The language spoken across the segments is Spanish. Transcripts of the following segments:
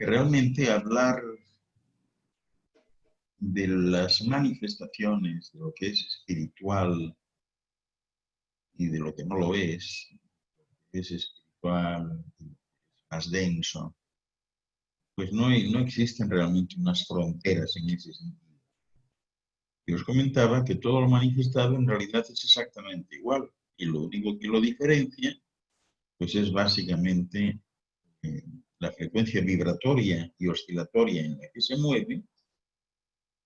que realmente hablar de las manifestaciones, de lo que es espiritual y de lo que no lo es espiritual, más denso, pues no existen realmente unas fronteras en ese sentido. Y os comentaba que todo lo manifestado en realidad es exactamente igual, y lo único que lo diferencia, pues es básicamente eh, la frecuencia vibratoria y oscilatoria en la que se mueve,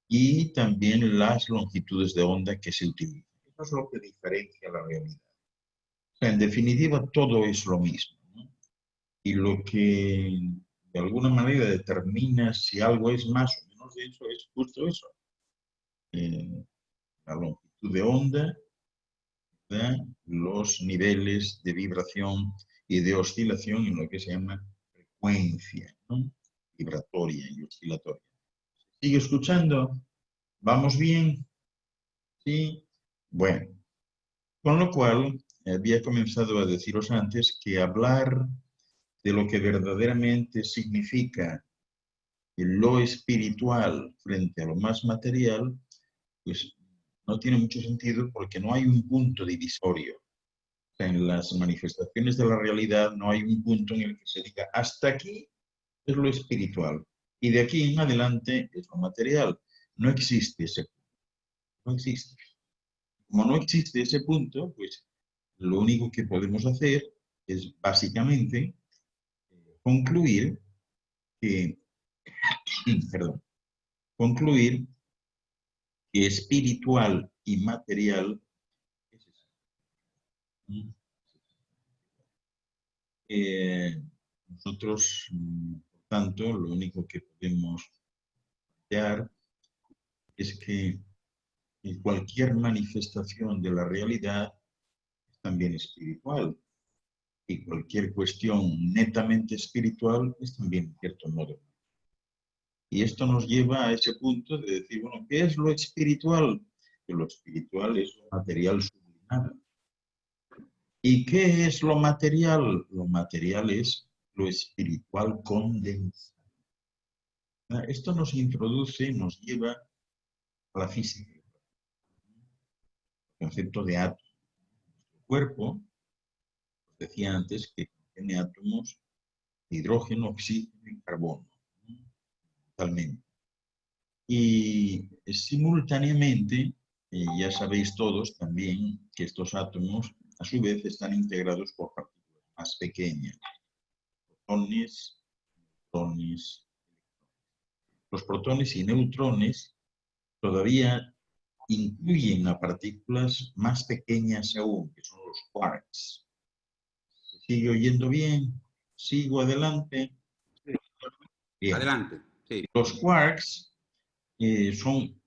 y también las longitudes de onda que se utilizan. Eso es lo que diferencia la realidad. O sea, en definitiva, todo es lo mismo, ¿no? Y lo que de alguna manera determina si algo es más o menos denso es justo eso. La longitud de onda, ¿verdad? Los niveles de vibración y de oscilación en lo que se llama frecuencia, ¿no? Vibratoria y oscilatoria. ¿Sigue escuchando? ¿Vamos bien? Sí. Bueno, con lo cual había comenzado a deciros antes que hablar de lo que verdaderamente significa lo espiritual frente a lo más material, pues no tiene mucho sentido porque no hay un punto divisorio. O sea, en las manifestaciones de la realidad no hay un punto en el que se diga hasta aquí es lo espiritual y de aquí en adelante es lo material. No existe ese punto. No existe. Como no existe ese punto, pues lo único que podemos hacer es básicamente concluir que, perdón, concluir que espiritual y material es eso. Nosotros, por tanto, lo único que podemos plantear es que cualquier manifestación de la realidad es también espiritual, y cualquier cuestión netamente espiritual es también, en cierto modo. Y esto nos lleva a ese punto de decir, bueno, ¿qué es lo espiritual? Que lo espiritual es lo material sublimado. ¿Y qué es lo material? Lo material es lo espiritual condensado. Esto nos introduce, nos lleva a la física, el concepto de átomo. El cuerpo, os decía antes, que contiene átomos de hidrógeno, oxígeno y carbono, totalmente. Y simultáneamente, ya sabéis todos también que estos átomos a su vez están integrados por partículas más pequeñas, protones, neutrones. Los protones y neutrones todavía incluyen a partículas más pequeñas aún, que son los quarks. ¿Se sigue oyendo bien? ¿Sigo adelante? Bien. Adelante. Sí. Los quarks son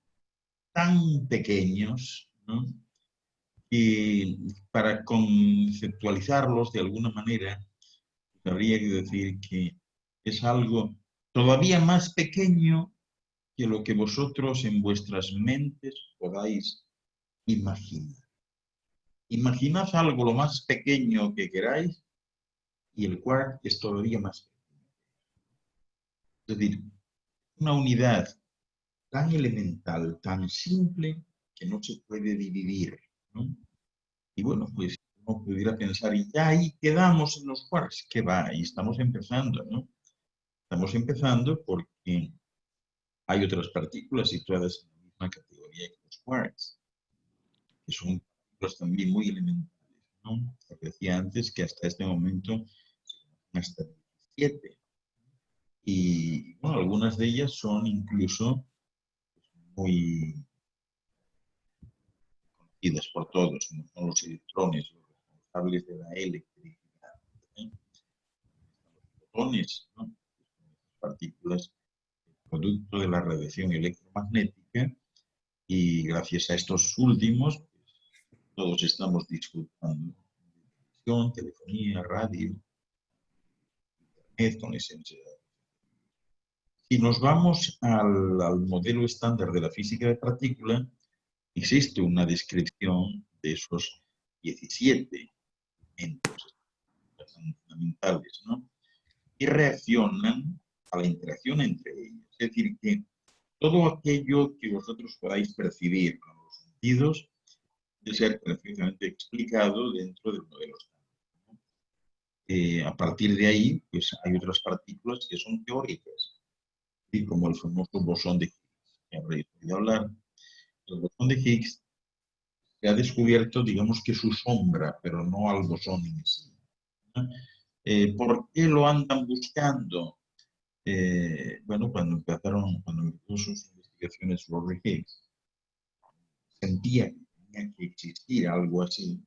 tan pequeños, ¿no? Y para conceptualizarlos de alguna manera, habría que decir que es algo todavía más pequeño que lo que vosotros en vuestras mentes podáis imaginar. Imaginad algo lo más pequeño que queráis y el quark es todavía más pequeño. Es decir, una unidad tan elemental, tan simple, que no se puede dividir, ¿no? Y bueno, pues uno pudiera pensar, y ya ahí quedamos en los quarks, que va, ahí estamos empezando, ¿no? Estamos empezando porque hay otras partículas situadas en la misma categoría que los quarks, que son partículas también muy elementales, ¿no? Lo que decía antes, que hasta este momento hasta 17. Y bueno, algunas de ellas son incluso muy conocidas por todos, como son los electrones, los responsables de la electricidad, ¿eh? Los fotones, ¿no? Partículas producto de la radiación electromagnética, y gracias a estos últimos, pues, todos estamos disfrutando de televisión, telefonía, radio, internet, conexión. Si nos vamos al modelo estándar de la física de partícula, existe una descripción de esos 17 elementos fundamentales, ¿no? Y reaccionan a la interacción entre ellos. Es decir, que todo aquello que vosotros podáis percibir con los sentidos debe ser perfectamente explicado dentro del modelo estándar, ¿no? A partir de ahí, pues hay otras partículas que son teóricas, y como el famoso bosón de Higgs, que habréis oído hablar. El bosón de Higgs se ha descubierto, digamos que su sombra, pero no al bosón en sí, ¿no? ¿Por qué lo andan buscando? Bueno, cuando empezó sus investigaciones sobre Higgs, sentía que tenía que existir algo así,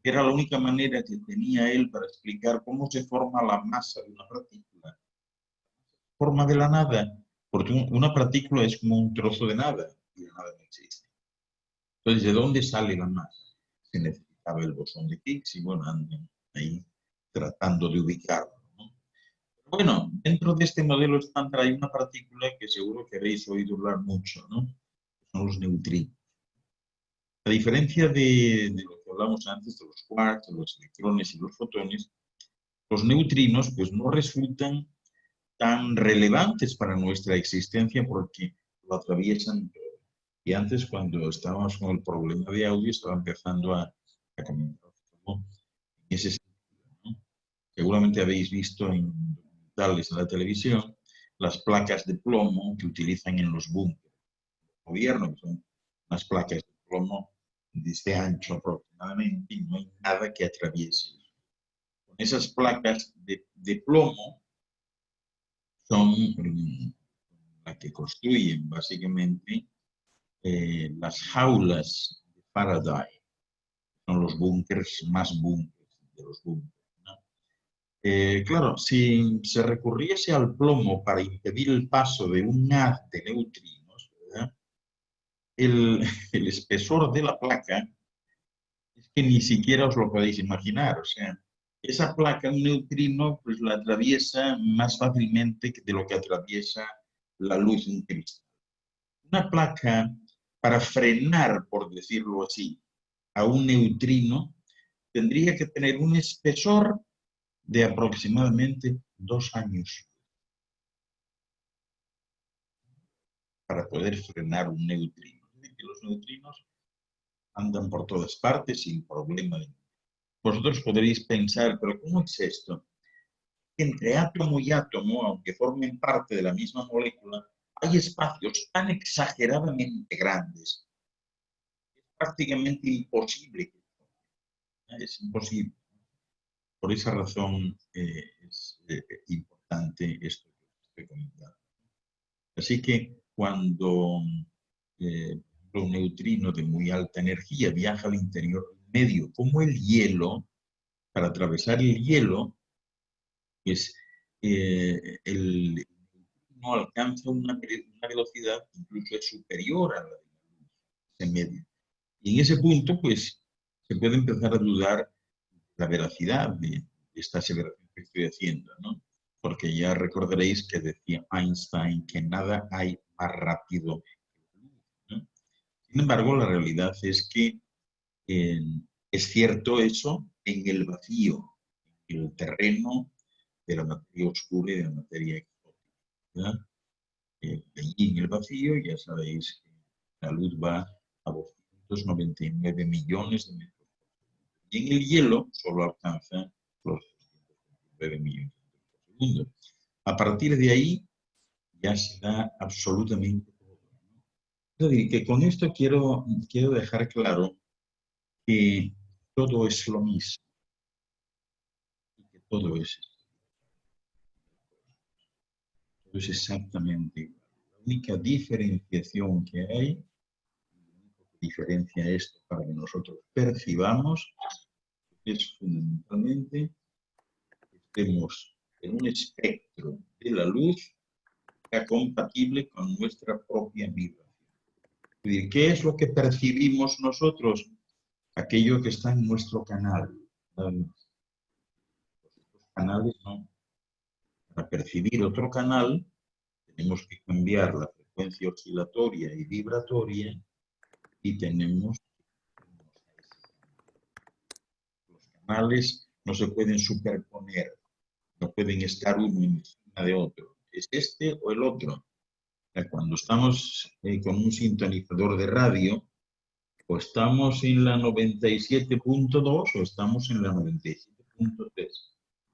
era la única manera que tenía él para explicar cómo se forma la masa de una partícula. Forma de la nada, porque una partícula es como un trozo de nada, y la nada no existe. Entonces, ¿de dónde sale la masa? Se necesitaba el bosón de Higgs y bueno, andan ahí tratando de ubicarlo, ¿no? Bueno, dentro de este modelo estándar hay una partícula que seguro que habéis oído hablar mucho, ¿no? Son los neutrinos. A diferencia de lo que hablamos antes de los quarks, los electrones y los fotones, los neutrinos pues no resultan tan relevantes para nuestra existencia porque lo atraviesan todo. Y antes, cuando estábamos con el problema de audio, estaba empezando a comentar en ese sentido, ¿no? Seguramente habéis visto en documentales en la televisión las placas de plomo que utilizan en los búnkeres del gobierno, que son unas placas de plomo de este ancho aproximadamente, y no hay nada que atraviese. Con esas placas de plomo son las que construyen básicamente las jaulas de Faraday. Son los búnkers más búnkers de los búnkers, ¿no? Claro, si se recurriese al plomo para impedir el paso de un haz de neutrinos, ¿verdad? El espesor de la placa es que ni siquiera os lo podéis imaginar. O sea, esa placa, un neutrino, pues la atraviesa más fácilmente de lo que atraviesa la luz de un cristal. Una placa, para frenar, por decirlo así, a un neutrino, tendría que tener un espesor de aproximadamente 2 años para poder frenar un neutrino. Es decir, que los neutrinos andan por todas partes sin problema. Vosotros podréis pensar, pero ¿cómo es esto? Entre átomo y átomo, aunque formen parte de la misma molécula, hay espacios tan exageradamente grandes, es prácticamente imposible. Es imposible. Por esa razón es importante esto que estoy comentando. Así que cuando un neutrino de muy alta energía viaja al interior del medio, como el hielo, para atravesar el hielo, pues el neutrino alcanza una velocidad que incluso es superior a la de la luz, ese medio. Y en ese punto, pues, se puede empezar a dudar la veracidad de esta aseveración que estoy haciendo, ¿no? Porque ya recordaréis que decía Einstein que nada hay más rápido que la luz, ¿no? Sin embargo, la realidad es que eh, es cierto eso en el vacío, en el terreno de la materia oscura y de la materia exótica, ¿verdad? Allí en el vacío ya sabéis que la luz va a 299 millones de metros. Y en el hielo solo alcanza los 299 millones de metros por segundo. A partir de ahí ya se da absolutamente todo, ¿no? Es decir, que con esto quiero dejar claro que todo es lo mismo, y que todo es exactamente igual. La única diferenciación que hay, la única que diferencia esto para que nosotros percibamos, es fundamentalmente que estemos en un espectro de la luz que sea compatible con nuestra propia vibración. Es decir, ¿qué es lo que percibimos nosotros? Aquello que está en nuestro canal. Los canales no. Para percibir otro canal, tenemos que cambiar la frecuencia oscilatoria y vibratoria y tenemos los canales no se pueden superponer, no pueden estar uno encima de otro. Es este o el otro. Cuando estamos con un sintonizador de radio, o estamos en la 97.2 o estamos en la 97.3.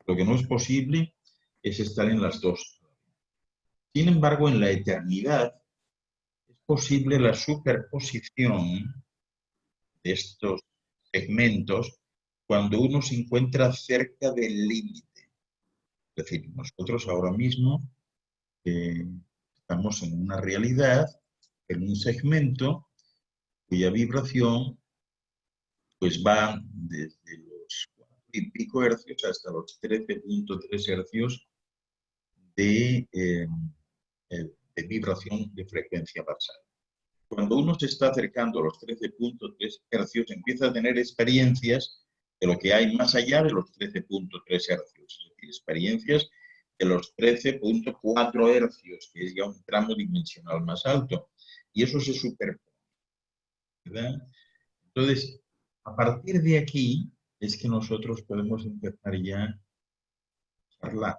Lo que no es posible es estar en las dos. Sin embargo, en la eternidad es posible la superposición de estos segmentos cuando uno se encuentra cerca del límite. Es decir, nosotros ahora mismo estamos en una realidad, en un segmento cuya vibración pues va desde los 4 y pico hercios hasta los 13.3 hercios de vibración de frecuencia basal. Cuando uno se está acercando a los 13.3 hercios, empieza a tener experiencias de lo que hay más allá de los 13.3 hercios, es decir, experiencias de los 13.4 hercios, que es ya un tramo dimensional más alto, y eso se superpone, ¿verdad? Entonces, a partir de aquí es que nosotros podemos empezar ya a charlar.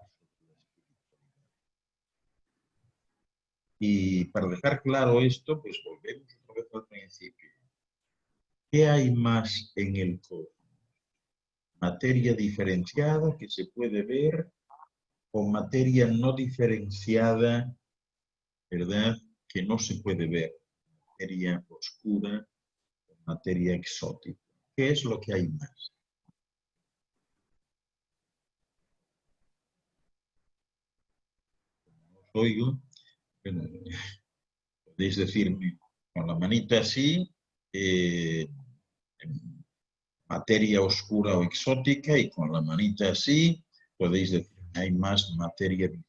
Y para dejar claro esto, pues volvemos otra vez al principio. ¿Qué hay más en el cosmos? ¿Materia diferenciada que se puede ver o materia no diferenciada, verdad, que no se puede ver? Materia oscura, materia exótica. ¿Qué es lo que hay más? Os oigo. Bueno, podéis decirme con la manita así, materia oscura o exótica, y con la manita así podéis decir que hay más materia visible.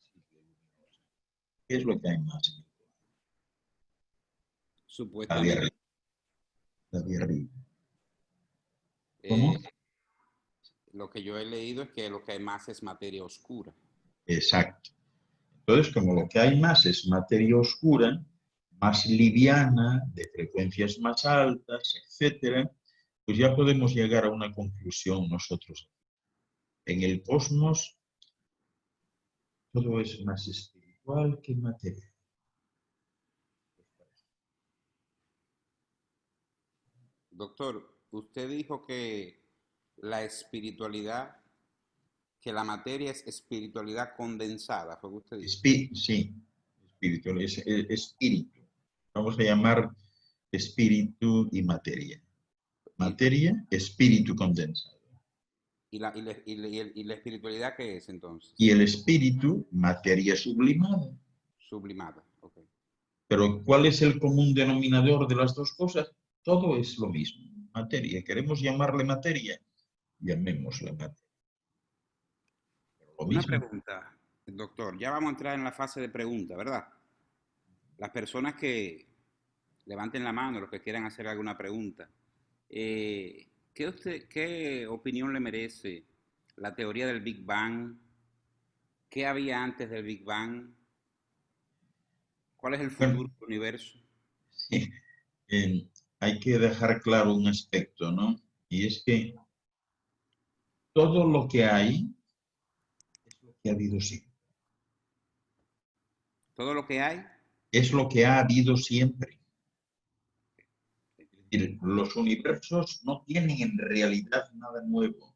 ¿Qué es lo que hay más? Supuestamente. La de arriba. Eh, ¿Cómo? lo que yo he leído es que lo que hay más es materia oscura. Exacto. Entonces, como lo que hay más es materia oscura, más liviana, de frecuencias más altas, etcétera, pues ya podemos llegar a una conclusión nosotros. En el cosmos todo es más espiritual que material. Doctor, usted dijo que la espiritualidad, que la materia es espiritualidad condensada, ¿fue lo que usted dijo? Sí, espiritual, es espíritu. Vamos a llamar espíritu y materia. Y, Materia, espíritu condensado. y la espiritualidad, ¿qué es entonces? Y el espíritu, materia sublimada. Sublimada, ok. Pero ¿cuál es el común denominador de las dos cosas? Todo es lo mismo, materia. ¿Queremos llamarle materia? Llamémosle materia. Pero lo Una mismo. pregunta, doctor. Ya vamos a entrar en la fase de pregunta, ¿verdad? Las personas que levanten la mano, los que quieran hacer alguna pregunta. ¿Qué opinión le merece la teoría del Big Bang? ¿Qué había antes del Big Bang? ¿Cuál es el Bueno, futuro del universo? sí, hay que dejar claro un aspecto, ¿no? Y es que todo lo que hay es lo que ha habido siempre. Todo lo que hay, Es lo que ha habido siempre. Es decir, los universos no tienen en realidad nada nuevo.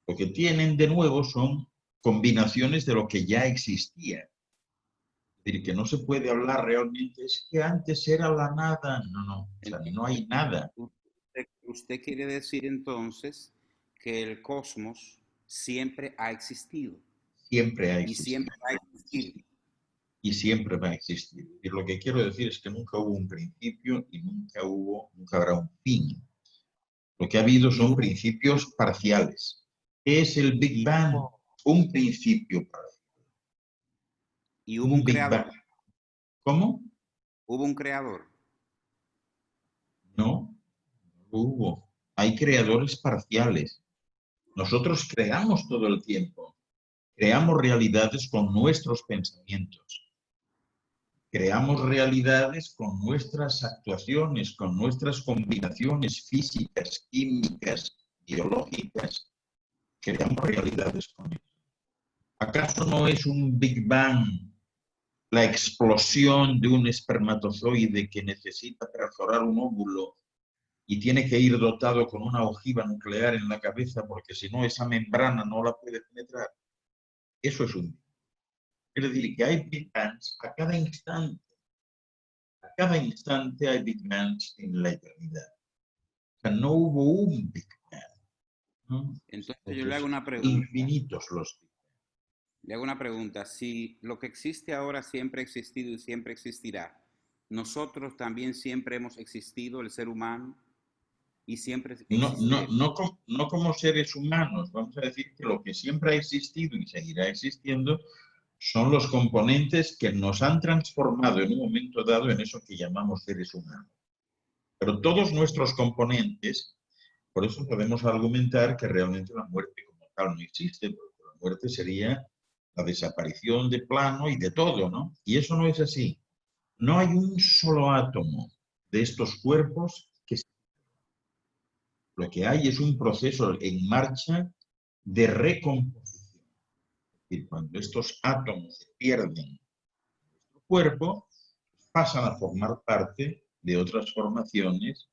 Lo que tienen de nuevo son combinaciones de lo que ya existía. Es decir, que no se puede hablar realmente, es que antes era la nada. No, no, o sea, no hay nada. usted quiere decir entonces que el cosmos siempre ha existido Siempre ha y existido. siempre va a existir. Y siempre va a existir. Y lo que quiero decir es que nunca hubo un principio y nunca habrá un fin. Lo que ha habido Y son hubo, principios parciales. ¿Qué es el Big y Bang? hubo, Un principio parcial. y hubo Un un Big Bang. creador. ¿Cómo? Hubo un creador. No, no hubo. Hay creadores parciales. Nosotros creamos todo el tiempo. Creamos realidades con nuestros pensamientos. Creamos realidades con nuestras actuaciones, con nuestras combinaciones físicas, químicas, biológicas. creamos realidades con eso. ¿Acaso no es un Big Bang la explosión de un espermatozoide que necesita perforar un óvulo y tiene que ir dotado con una ojiva nuclear en la cabeza porque si no esa membrana no la puede penetrar? Eso es un Big Bang. Es decir, que hay Big Bangs a cada instante. A cada instante hay Big Bangs en la eternidad. O sea, no hubo un Big Bang, ¿no? Entonces Sino yo que le hago son una pregunta. infinitos los Big Bang. Le hago una pregunta. Si lo que existe ahora siempre ha existido y siempre existirá, nosotros también siempre hemos existido, el ser humano, y siempre existiremos. No como seres humanos, vamos a decir que lo que siempre ha existido y seguirá existiendo son los componentes que nos han transformado en un momento dado en eso que llamamos seres humanos. Pero todos nuestros componentes, por eso podemos argumentar que realmente la muerte como tal no existe, porque la muerte sería la desaparición de plano y de todo, ¿no? Y eso no es así. No hay un solo átomo de estos cuerpos que lo que hay es un proceso en marcha de recomposición. Es decir, cuando estos átomos se pierden en nuestro cuerpo, pasan a formar parte de otras formaciones,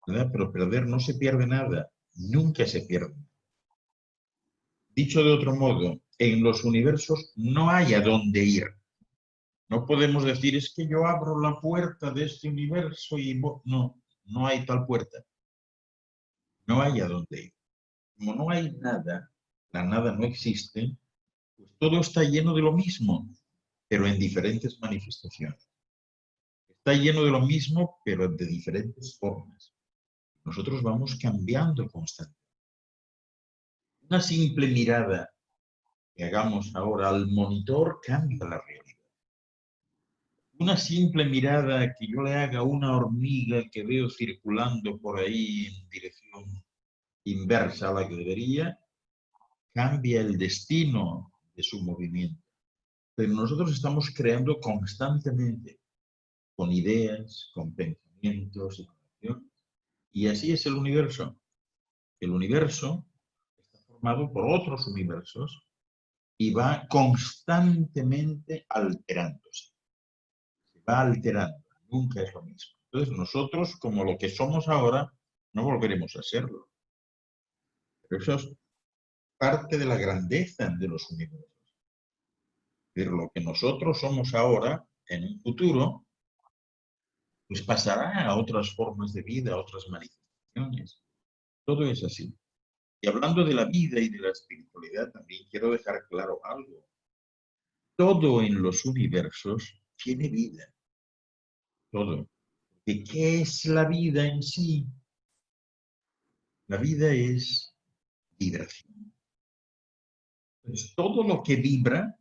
¿verdad? Pero perder no se pierde nada, nunca se pierde. Dicho de otro modo, en los universos no hay a dónde ir. No podemos decir, es que yo abro la puerta de este universo y no, no hay tal puerta. No hay a dónde ir. Como no hay nada, la nada no existe, pues todo está lleno de lo mismo, pero en diferentes manifestaciones. Está lleno de lo mismo, pero de diferentes formas. Nosotros vamos cambiando constantemente. Una simple mirada que hagamos ahora al monitor cambia la realidad. Una simple mirada que yo le haga a una hormiga que veo circulando por ahí en dirección inversa a la que debería, cambia el destino de su movimiento. Pero nosotros estamos creando constantemente, con ideas, con pensamientos y con acciones. Y así es el universo. El universo está formado por otros universos y va constantemente alterándose. Se va alterando, nunca es lo mismo. Entonces nosotros, como lo que somos ahora, no volveremos a serlo. Pero eso es parte de la grandeza de los universos. Pero lo que nosotros somos ahora, en un futuro, pues pasará a otras formas de vida, a otras manifestaciones. Todo es así. Y hablando de la vida y de la espiritualidad, también quiero dejar claro algo. Todo en los universos tiene vida. Todo. ¿De qué es la vida en sí? La vida es vibración. Pues todo lo que vibra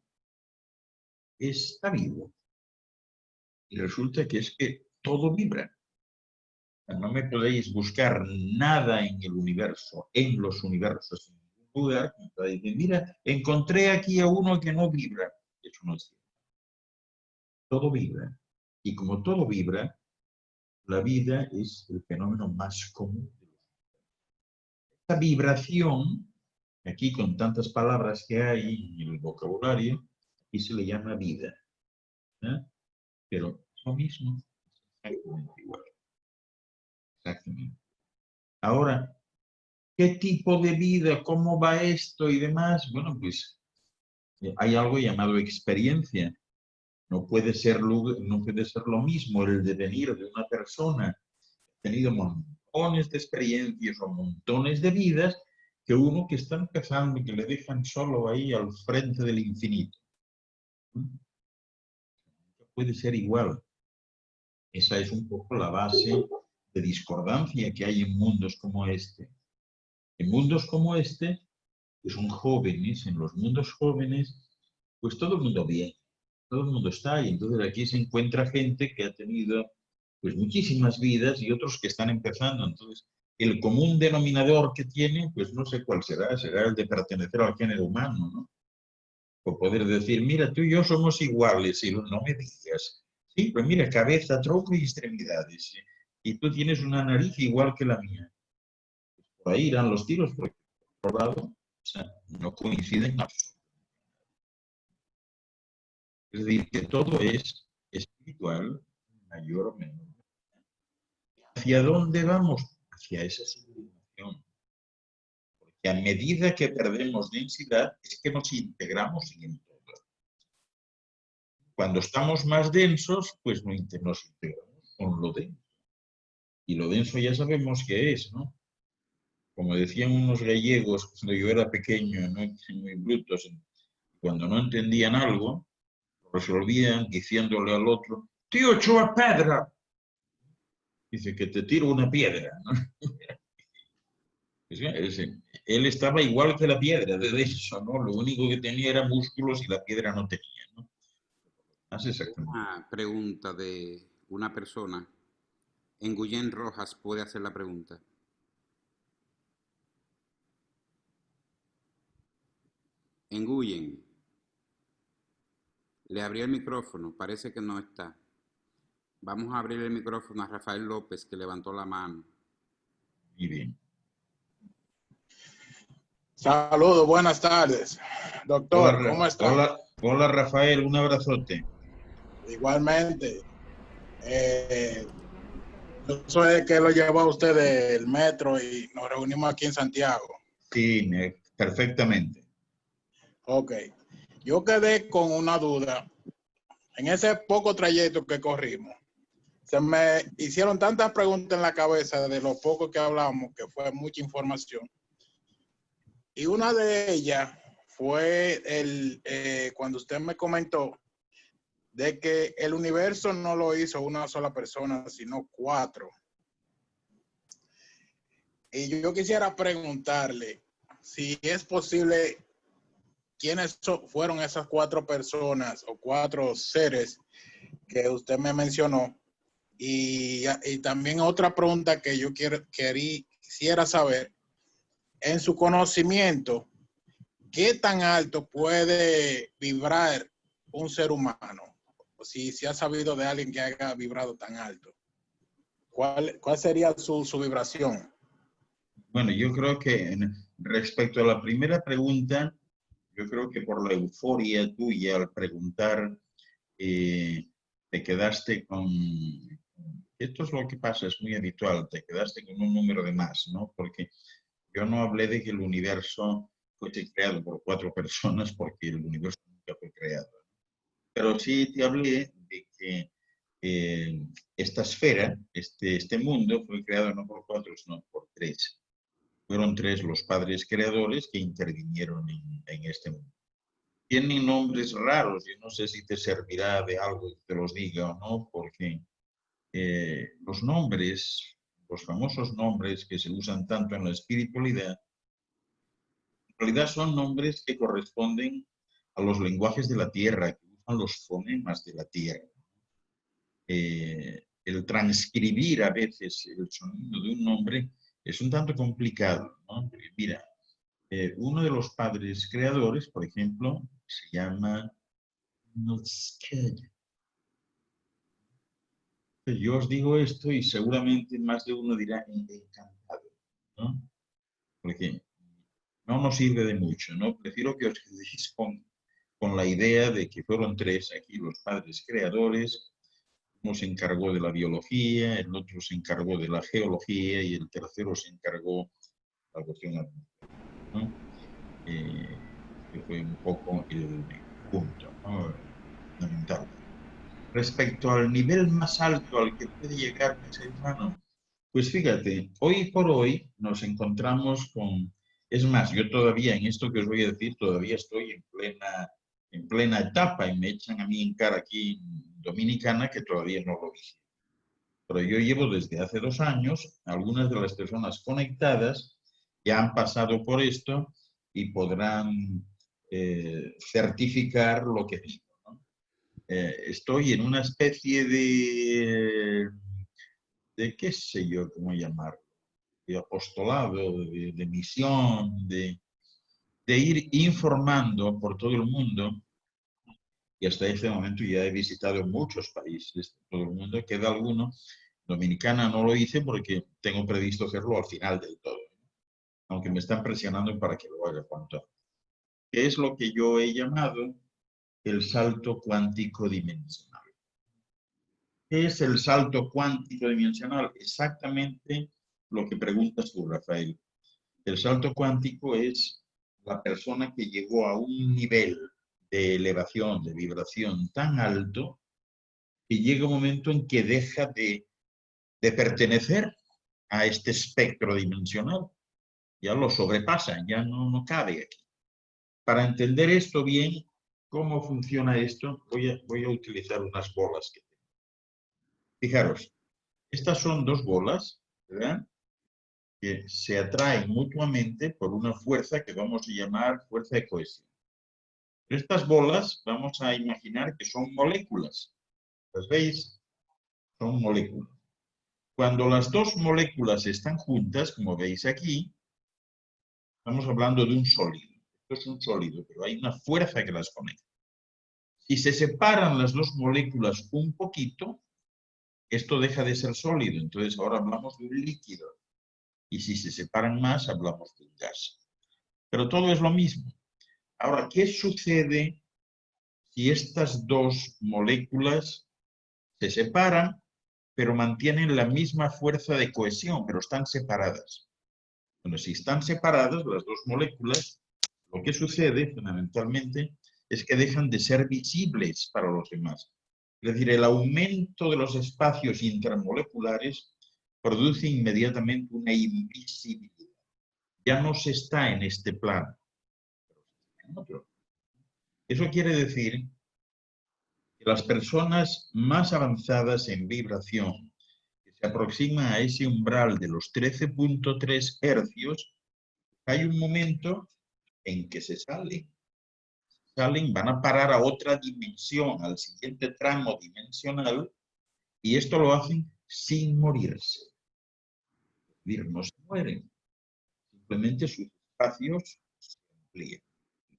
está vivo. Y resulta que es que todo vibra. No me podéis buscar nada en el universo, en los universos, en ningún lugar. Mira, encontré aquí a uno que no vibra. Eso no es cierto. Todo vibra. Y como todo vibra, la vida es el fenómeno más común. Esta vibración, aquí con tantas palabras que hay en el vocabulario, aquí se le llama vida. ¿Eh? Pero es lo mismo, exactamente igual. Exactamente. Ahora, ¿qué tipo de vida? ¿Cómo va esto y demás? Bueno, pues hay algo llamado experiencia. No puede ser lo mismo el devenir de una persona que ha tenido montones de experiencias o montones de vidas que uno que está empezando y que le dejan solo ahí al frente del infinito. No puede ser igual. Esa es un poco la base de discordancia que hay en mundos como este. En mundos como este, que son jóvenes, en los mundos jóvenes, pues todo el mundo viene, todo el mundo está ahí. Entonces aquí se encuentra gente que ha tenido pues muchísimas vidas y otros que están empezando. Entonces, el común denominador que tienen, pues no sé cuál será, será el de pertenecer al género humano, ¿no? O poder decir, mira, tú y yo somos iguales, y no me digas. Sí, pues mira, cabeza, tronco y extremidades. Y tú tienes una nariz igual que la mía. Por ahí irán los tiros, por otro lado, o sea, no coinciden en absoluto. Es decir, que todo es espiritual, mayor o menor. ¿Hacia dónde vamos? Hacia esa sublimación. Porque a medida que perdemos densidad, es que nos integramos en el todo. Cuando estamos más densos, pues nos integramos con lo denso. Y lo denso ya sabemos qué es, ¿no? Como decían unos gallegos cuando yo era pequeño, ¿no? Muy brutos, cuando no entendían algo, lo resolvían diciéndole al otro, tío, echo a pedra. Dice que te tiro una piedra, ¿no? Él estaba igual que la piedra, de eso, ¿no? Lo único que tenía era músculos y la piedra no tenía, ¿no? Más exactamente. Una pregunta de una persona. En Guillén Rojas puede hacer la pregunta. En Guillén. Le abrió el micrófono, parece que no está. Vamos a abrir el micrófono a Rafael López, que levantó la mano. Muy bien. Saludos, buenas tardes. Doctor, Hola, ¿cómo está? hola Rafael, un abrazote. Igualmente. Yo soy el que lo llevó a usted del metro y nos reunimos aquí en Santiago. Sí, perfectamente. Ok. Yo quedé con una duda. En ese poco trayecto que corrimos, se me hicieron tantas preguntas en la cabeza de lo poco que hablamos, que fue mucha información. Y una de ellas fue cuando usted me comentó de que el universo no lo hizo una sola persona, sino 4. Y yo quisiera preguntarle si es posible, quiénes fueron esas 4 personas o 4 seres que usted me mencionó. Y también otra pregunta que yo quisiera saber, en su conocimiento, ¿qué tan alto puede vibrar un ser humano? O si se ha sabido de alguien que haya vibrado tan alto. ¿Cuál sería su vibración? Bueno, yo creo que respecto a la primera pregunta, yo creo que por la euforia tuya al preguntar, te quedaste con... Esto es lo que pasa, es muy habitual, te quedaste con un número de más, ¿no? Porque yo no hablé de que el universo fuese creado por 4 personas, porque el universo nunca fue creado. Pero sí te hablé de que esta esfera, este mundo, fue creado no por 4, sino por 3. Fueron 3 los padres creadores que intervinieron en este mundo. Tienen nombres raros, yo no sé si te servirá de algo que te los diga o no, porque los nombres, los famosos nombres que se usan tanto en la espiritualidad, en realidad son nombres que corresponden a los lenguajes de la tierra, que usan los fonemas de la tierra. El transcribir a veces el sonido de un nombre es un tanto complicado, ¿no? Porque mira, uno de los padres creadores, por ejemplo, se llama Notsked. Yo os digo esto y seguramente más de uno dirá encantado, ¿no? Porque no nos sirve de mucho, ¿no? Prefiero que os quedéis con la idea de que fueron 3 aquí los padres creadores. Uno se encargó de la biología, el otro se encargó de la geología y el tercero se encargó de la cuestión administrativa, ¿no? Que fue un poco el punto, ¿no? Fundamental. Respecto al nivel más alto al que puede llegar un ser humano, pues fíjate, hoy por hoy nos encontramos con... Es más, yo todavía en esto que os voy a decir, todavía estoy en plena etapa y me echan a mí en cara aquí en Dominicana que todavía no lo hice. Pero yo llevo desde hace 2 años, algunas de las personas conectadas ya han pasado por esto y podrán certificar lo que digo, ¿no? Estoy en una especie de qué sé yo, cómo llamarlo, de apostolado, de misión, de ir informando por todo el mundo. Y hasta este momento ya he visitado muchos países de todo el mundo. Queda alguno. Dominicana no lo hice porque tengo previsto hacerlo al final del todo, aunque me están presionando para que lo haga cuanto antes. que es lo que yo he llamado el salto cuántico dimensional. ¿Qué es el salto cuántico dimensional? Exactamente lo que preguntas tú, Rafael. El salto cuántico es la persona que llegó a un nivel de elevación, de vibración tan alto, que llega un momento en que deja de pertenecer a este espectro dimensional. Ya lo sobrepasa, ya no cabe aquí. Para entender esto bien, cómo funciona esto, voy a utilizar unas bolas que tengo. Fijaros, estas son dos bolas, ¿verdad?, que se atraen mutuamente por una fuerza que vamos a llamar fuerza de cohesión. Estas bolas vamos a imaginar que son moléculas. ¿Las veis? Son moléculas. Cuando las dos moléculas están juntas, como veis aquí, estamos hablando de un sólido. Esto es un sólido, pero hay una fuerza que las conecta. Si se separan las dos moléculas un poquito, esto deja de ser sólido. Entonces ahora hablamos de un líquido. Y si se separan más, hablamos de un gas. Pero todo es lo mismo. Ahora, ¿qué sucede si estas dos moléculas se separan, pero mantienen la misma fuerza de cohesión, pero están separadas? Bueno, si están separadas las dos moléculas, lo que sucede fundamentalmente es que dejan de ser visibles para los demás. Es decir, el aumento de los espacios intermoleculares produce inmediatamente una invisibilidad. Ya no se está en este plano, pero se está en otro. Eso quiere decir que las personas más avanzadas en vibración, que se aproximan a ese umbral de los 13.3 hercios, hay un momento en que se salen, van a parar a otra dimensión, al siguiente tramo dimensional, y esto lo hacen sin morirse. Es decir, no se mueren, simplemente sus espacios se amplían.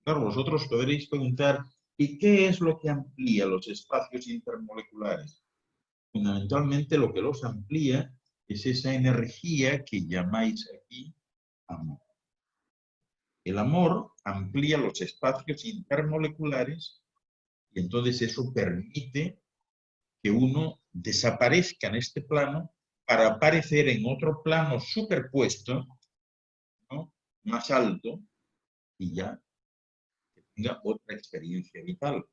Claro, vosotros podréis preguntar, ¿y qué es lo que amplía los espacios intermoleculares? Fundamentalmente lo que los amplía es esa energía que llamáis aquí amor. El amor amplía los espacios intermoleculares y entonces eso permite que uno desaparezca en este plano para aparecer en otro plano superpuesto, ¿no?, más alto, y ya tenga otra experiencia vital.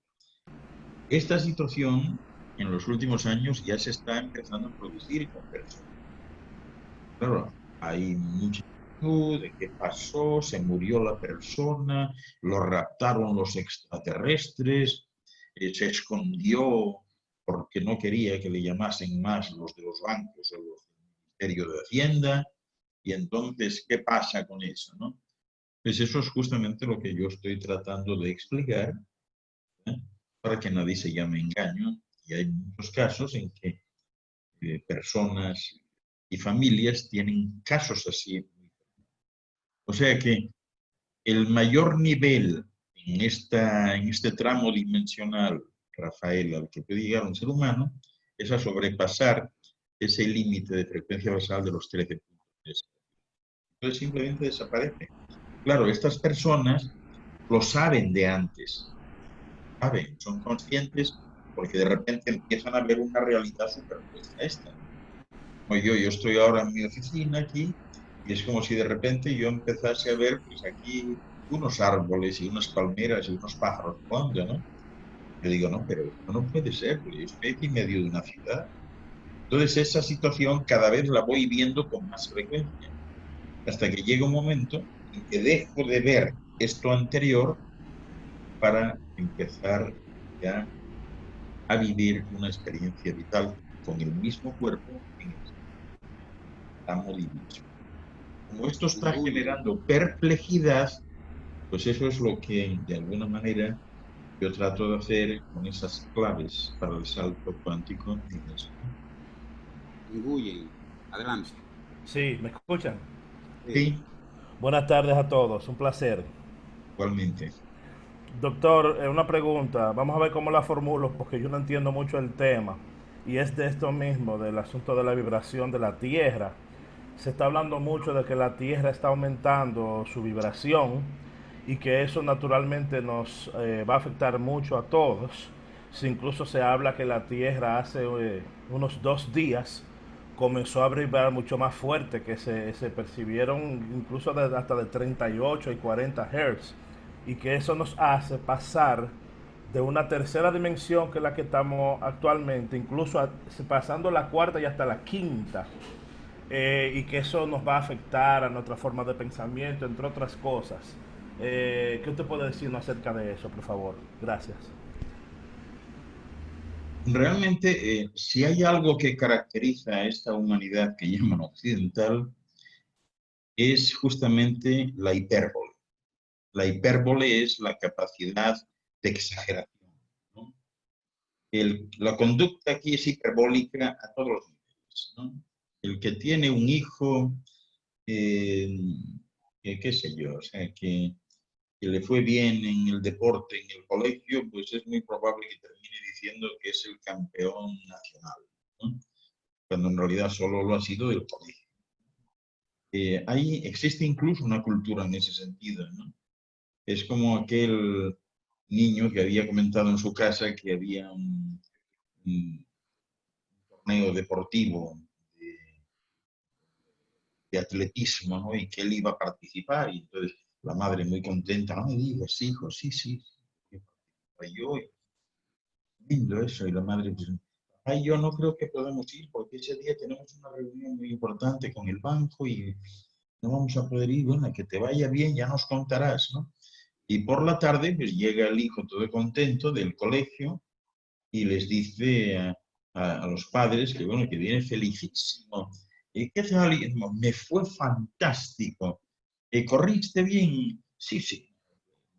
Esta situación en los últimos años ya se está empezando a producir con personas. Claro, hay mucha inquietud de qué pasó, se murió la persona, lo raptaron los extraterrestres, se escondió porque no quería que le llamasen más los de los bancos o los del Ministerio de Hacienda, y entonces, ¿qué pasa con eso, no? Pues eso es justamente lo que yo estoy tratando de explicar, ¿eh?, para que nadie se llame engaño, y hay muchos casos en que personas y familias tienen casos así. O sea que el mayor nivel en este tramo dimensional, Rafael, al que puede llegar un ser humano, es a sobrepasar ese límite de frecuencia basal de los 13.3. Entonces simplemente desaparece. Claro, estas personas lo saben de antes, saben, son conscientes, porque de repente empiezan a ver una realidad superpuesta a esta. Como yo estoy ahora en mi oficina aquí, y es como si de repente yo empezase a ver, pues aquí, unos árboles y unas palmeras y unos pájaros volando, ¿no? Yo digo, no, pero esto no puede ser, porque yo estoy aquí en medio de una ciudad. Entonces esa situación cada vez la voy viendo con más frecuencia, hasta que llega un momento en que dejo de ver esto anterior para empezar ya a vivir una experiencia vital con el mismo cuerpo en el tramo dimensional. Como esto está generando perplejidad, pues eso es lo que de alguna manera yo trato de hacer con esas claves para el salto cuántico dimensional. Nguyen, adelante. Sí, ¿me escuchan? Sí, Buenas tardes a todos, un placer. igualmente. Doctor, una pregunta, vamos a ver cómo la formulo porque yo no entiendo mucho el tema. Y es de esto mismo, del asunto de la vibración de la Tierra. Se está hablando mucho de que la Tierra está aumentando su vibración y que eso naturalmente nos va a afectar mucho a todos. Si incluso se habla que la Tierra hace unos 2 días comenzó a vibrar mucho más fuerte, que se percibieron incluso hasta de 38 y 40 Hz, y que eso nos hace pasar de una tercera dimensión que es la que estamos actualmente, incluso pasando la cuarta y hasta la quinta, y que eso nos va a afectar a nuestra forma de pensamiento, entre otras cosas. ¿Qué usted puede decirnos acerca de eso, por favor? Gracias. Realmente, si hay algo que caracteriza a esta humanidad que llaman occidental, es justamente la hipérbole. La hipérbole es la capacidad de exageración, ¿no? La conducta aquí es hiperbólica a todos los niveles, ¿no? El que tiene un hijo, qué sé yo, o sea, que le fue bien en el deporte, en el colegio, pues es muy probable que termine diciendo que es el campeón nacional, ¿no? Cuando en realidad solo lo ha sido del colegio. Existe incluso una cultura en ese sentido, ¿no? Es como aquel niño que había comentado en su casa que había un torneo deportivo de atletismo, ¿no? Y que él iba a participar, y entonces la madre muy contenta, no me digas, hijo, sí, sí, yo, lindo eso, y la madre, pues, ay, yo no creo que podamos ir porque ese día tenemos una reunión muy importante con el banco y no vamos a poder ir, bueno, que te vaya bien, ya nos contarás, ¿no? Y por la tarde, pues llega el hijo todo contento del colegio y les dice a los padres que, bueno, que viene felicísimo. ¿Qué tal? Me fue fantástico. ¿Corriste bien? Sí, sí,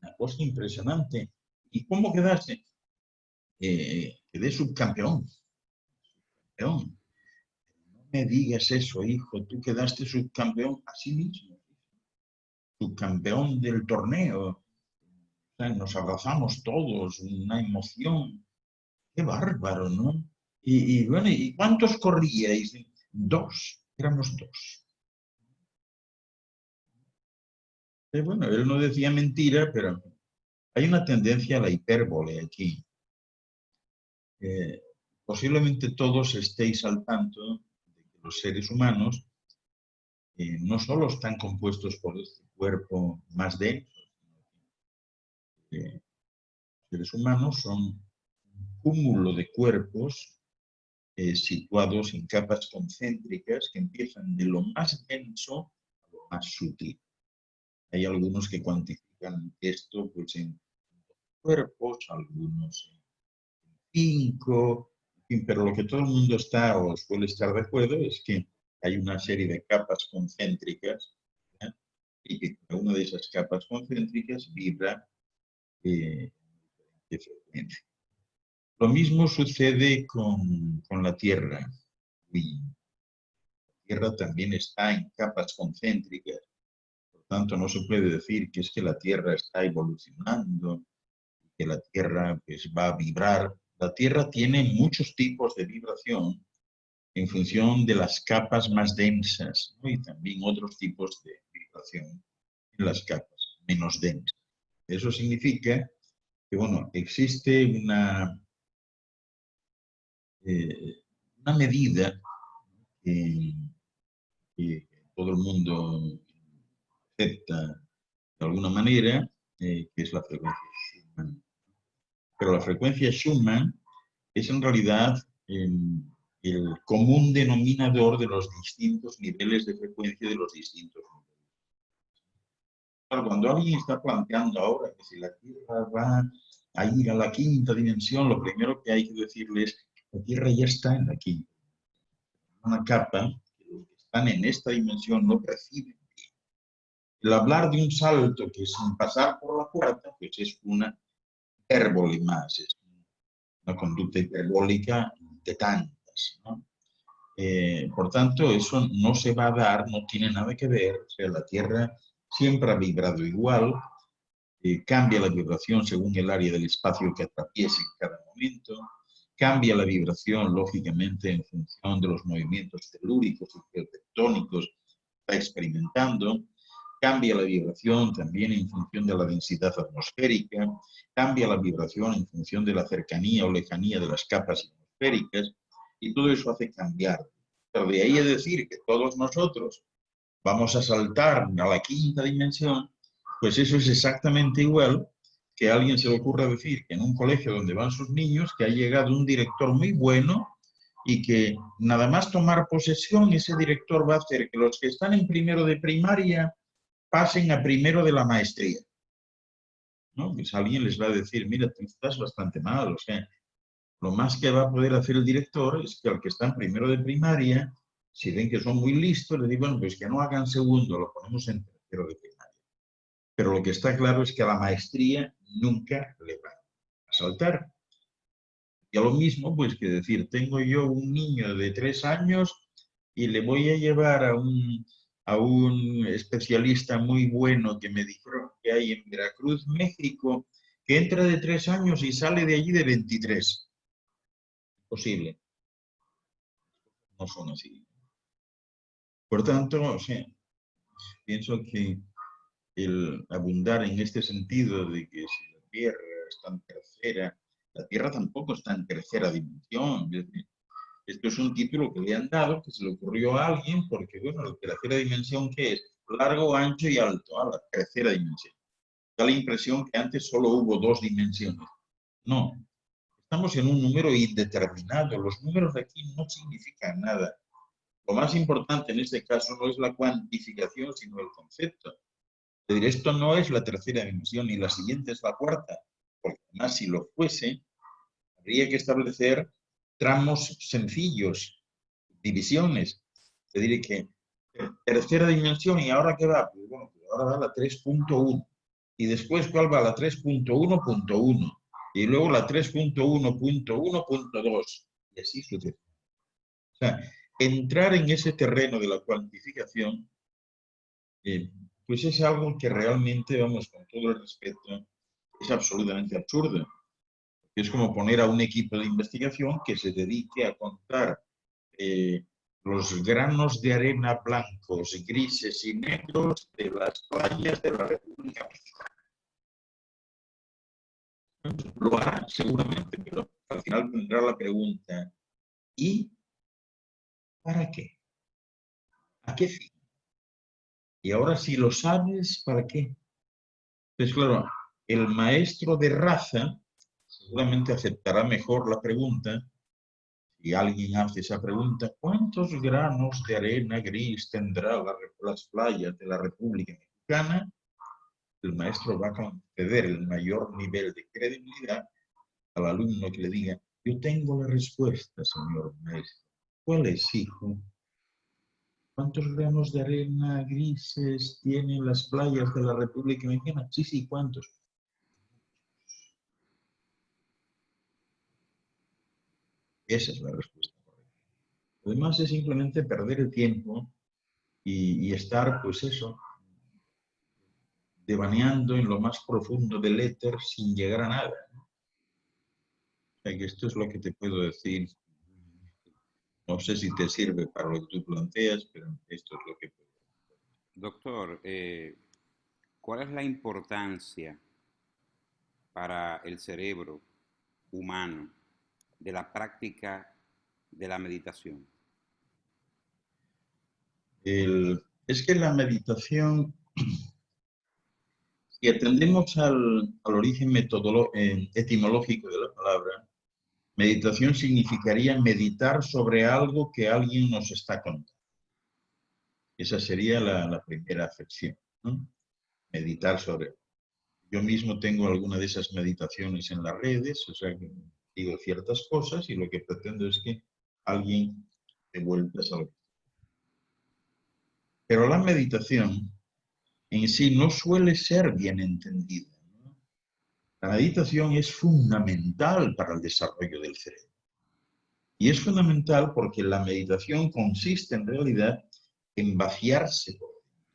una cosa impresionante. ¿Y cómo quedaste? Quedé subcampeón. No me digas eso, hijo, tú quedaste subcampeón así mismo, subcampeón del torneo. O sea, nos abrazamos todos, una emoción. Qué bárbaro, ¿no? Bueno, ¿y cuántos corríais? 2, éramos 2. Bueno, él no decía mentira, pero hay una tendencia a la hipérbole aquí. Posiblemente todos estéis al tanto de que los seres humanos no solo están compuestos por este cuerpo más denso, sino que los seres humanos son un cúmulo de cuerpos situados en capas concéntricas que empiezan de lo más denso a lo más sutil. Hay algunos que cuantifican esto pues, en cuerpos, algunos en 5, pero lo que todo el mundo está o suele estar de acuerdo es que hay una serie de capas concéntricas, ¿eh? Y que cada una de esas capas concéntricas vibra de frecuencia. Lo mismo sucede con la Tierra. Y la Tierra también está en capas concéntricas. Por tanto, no se puede decir que es que la Tierra está evolucionando, que la Tierra pues, va a vibrar. La Tierra tiene muchos tipos de vibración en función de las capas más densas, ¿no? Y también otros tipos de vibración en las capas menos densas. Eso significa que, bueno, existe una medida que todo el mundo acepta de alguna manera, que es la frecuencia Schumann. Pero la frecuencia Schumann es en realidad el común denominador de los distintos niveles de frecuencia de los distintos niveles. Claro, cuando alguien está planteando ahora que si la Tierra va a ir a la quinta dimensión, lo primero que hay que decirle es que la Tierra ya está en la quinta. Una capa que los que están en esta dimensión no perciben. El hablar de un salto que sin pasar por la cuarta, pues es una hipérbole más, es una conducta hiperbólica de tantas, ¿no? Por tanto, eso no se va a dar, no tiene nada que ver, o sea, la Tierra siempre ha vibrado igual, cambia la vibración según el área del espacio que atraviese en cada momento, cambia la vibración, lógicamente, en función de los movimientos telúricos y geotectónicos que está experimentando, Cambia la vibración también en función de la densidad atmosférica, cambia la vibración en función de la cercanía o lejanía de las capas atmosféricas, y todo eso hace cambiar. Pero de ahí a decir que todos nosotros vamos a saltar a la quinta dimensión, pues eso es exactamente igual que a alguien se le ocurra decir que en un colegio donde van sus niños, que ha llegado un director muy bueno y que nada más tomar posesión, ese director va a hacer que los que están en primero de primaria pasen a primero de la maestría, ¿no? Pues alguien les va a decir, mira, tú estás bastante mal, o sea, lo más que va a poder hacer el director es que al que está en primero de primaria, si ven que son muy listos, le digo, bueno, pues que no hagan segundo, lo ponemos en tercero de primaria. Pero lo que está claro es que a la maestría nunca le va a saltar. Y a lo mismo, pues que decir, tengo yo un niño de 3 años y le voy a llevar a un especialista muy bueno que me dijeron que hay en Veracruz, México, que entra de 3 años y sale de allí de 23. Posible. No son así. Por tanto, o sea, pienso que el abundar en este sentido de que si la Tierra está en tercera, la Tierra tampoco está en tercera dimensión. Esto es un título que le han dado, que se le ocurrió a alguien, porque, bueno, la tercera dimensión, ¿qué es? Largo, ancho y alto, la tercera dimensión. Da la impresión que antes solo hubo 2 dimensiones. No, estamos en un número indeterminado. Los números de aquí no significan nada. Lo más importante en este caso no es la cuantificación, sino el concepto. Es decir, esto no es la tercera dimensión y la siguiente es la cuarta, porque además si lo fuese, habría que establecer tramos sencillos, divisiones. Es decir, que tercera dimensión, ¿y ahora qué va? Pues bueno, pues ahora va la 3.1. Y después, ¿cuál va? La 3.1.1. Y luego la 3.1.1.2. Y así sucede. O sea, entrar en ese terreno de la cuantificación, pues es algo que realmente, vamos, con todo el respeto, es absolutamente absurdo. Es como poner a un equipo de investigación que se dedique a contar los granos de arena blancos, grises y negros de las playas de la República Mexicana. Lo hará seguramente, pero al final tendrá la pregunta, ¿y para qué? ¿A qué fin? Y ahora si lo sabes, ¿para qué? Entonces, claro, el maestro de raza seguramente aceptará mejor la pregunta. Si alguien hace esa pregunta, ¿cuántos granos de arena gris tendrá las playas de la República Mexicana? El maestro va a conceder el mayor nivel de credibilidad al alumno que le diga, yo tengo la respuesta, señor maestro. ¿Cuál es, hijo? ¿Cuántos gramos de arena grises tienen las playas de la República Mexicana? Sí, sí, ¿cuántos? Esa es la respuesta correcta. Además es simplemente perder el tiempo y estar, pues eso, devaneando en lo más profundo del éter sin llegar a nada. O sea, que esto es lo que te puedo decir. No sé si te sirve para lo que tú planteas, pero esto es lo que puedo decir. Doctor, ¿cuál es la importancia para el cerebro humano de la práctica de la meditación? Es que la meditación, si atendemos al origen etimológico de la palabra, meditación significaría meditar sobre algo que alguien nos está contando. Esa sería la primera acepción, ¿no? Meditar sobre. Yo mismo tengo alguna de esas meditaciones en las redes, o sea, que digo ciertas cosas y lo que pretendo es que alguien de vuelta a algo. Pero la meditación en sí no suele ser bien entendida, ¿no? La meditación es fundamental para el desarrollo del cerebro. Y es fundamental porque la meditación consiste en realidad en vaciarse por dentro.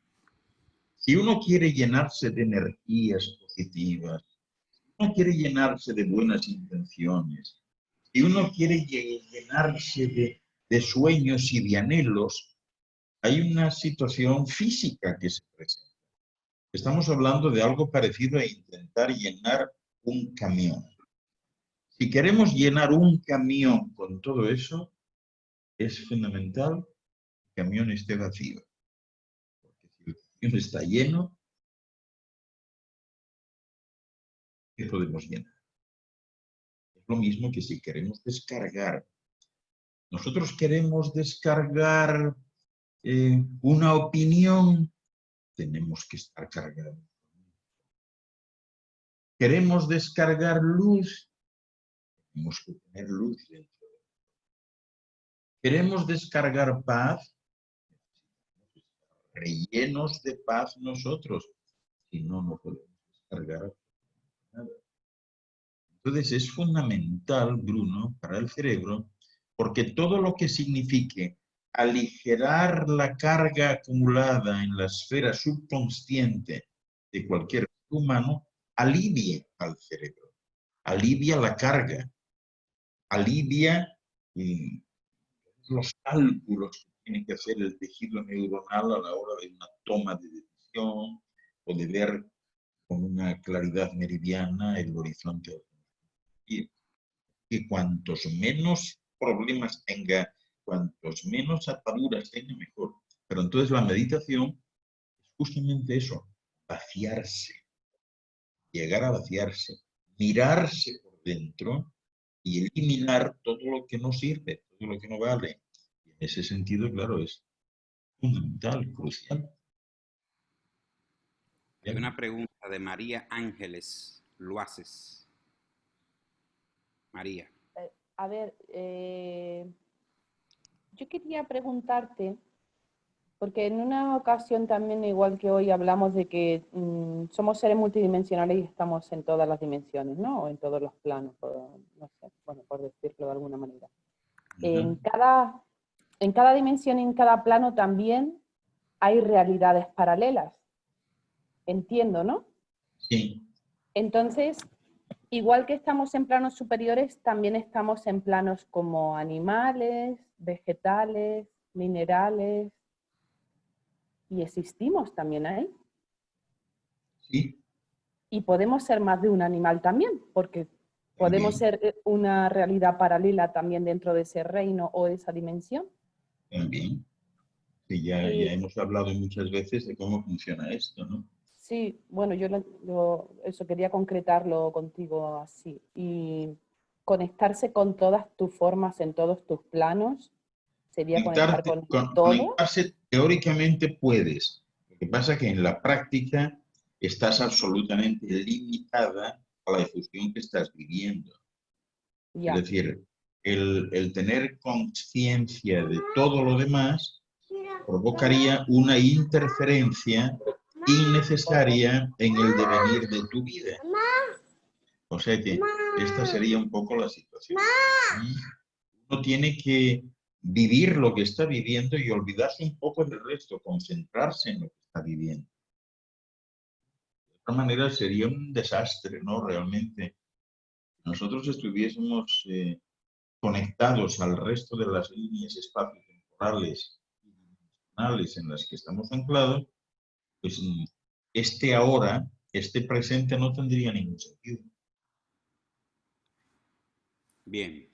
Si uno quiere llenarse de energías positivas, si uno quiere llenarse de buenas intenciones, si uno quiere llenarse de sueños y de anhelos, hay una situación física que se presenta. Estamos hablando de algo parecido a intentar llenar un camión. Si queremos llenar un camión con todo eso, es fundamental que el camión esté vacío. Porque si el camión está lleno, ¿qué podemos llenar? Es lo mismo que si queremos descargar. Nosotros queremos descargar una opinión, tenemos que estar cargados. Queremos descargar luz, tenemos que tener luz dentro. Queremos descargar paz, rellenos de paz nosotros, si no, no podemos descargar nada. Entonces es fundamental, Bruno, para el cerebro, porque todo lo que signifique aligerar la carga acumulada en la esfera subconsciente de cualquier ser humano, alivia al cerebro, alivia la carga, alivia los cálculos que tiene que hacer el tejido neuronal a la hora de una toma de decisión o de ver con una claridad meridiana el horizonte. Y que cuantos menos problemas tenga, cuantos menos ataduras tenga, mejor. Pero entonces la meditación es justamente eso, vaciarse, llegar a vaciarse, mirarse por dentro y eliminar todo lo que no sirve, todo lo que no vale. Y en ese sentido, claro, es fundamental, crucial. Hay una pregunta de María Ángeles Luaces. María. A ver, yo quería preguntarte, porque en una ocasión también, igual que hoy, hablamos de que somos seres multidimensionales y estamos en todas las dimensiones, ¿no? O en todos los planos, no sé, bueno, por decirlo de alguna manera. En cada dimensión y en cada plano también hay realidades paralelas. Entiendo, ¿no? Sí. Entonces, igual que estamos en planos superiores, también estamos en planos como animales, vegetales, minerales, y existimos también ahí. Sí. Y podemos ser más de un animal también, porque podemos ser una realidad paralela también dentro de ese reino o esa dimensión. También. Sí, ya hemos hablado muchas veces de cómo funciona esto, ¿no? Sí, bueno, yo eso quería concretarlo contigo así. Y conectarse con todas tus formas en todos tus planos sería conectar con todo. Conectarse teóricamente puedes. Lo que pasa es que en la práctica estás absolutamente limitada a la efusión que estás viviendo. Ya. Es decir, el tener conciencia de todo lo demás provocaría una interferencia innecesaria en el devenir de tu vida. O sea que esta sería un poco la situación. Uno tiene que vivir lo que está viviendo y olvidarse un poco del resto, concentrarse en lo que está viviendo. De otra manera sería un desastre, ¿no? Realmente. Si nosotros estuviésemos conectados al resto de las líneas espaciotemporales y dimensionales en las que estamos anclados, pues este ahora, este presente no tendría ningún sentido. Bien.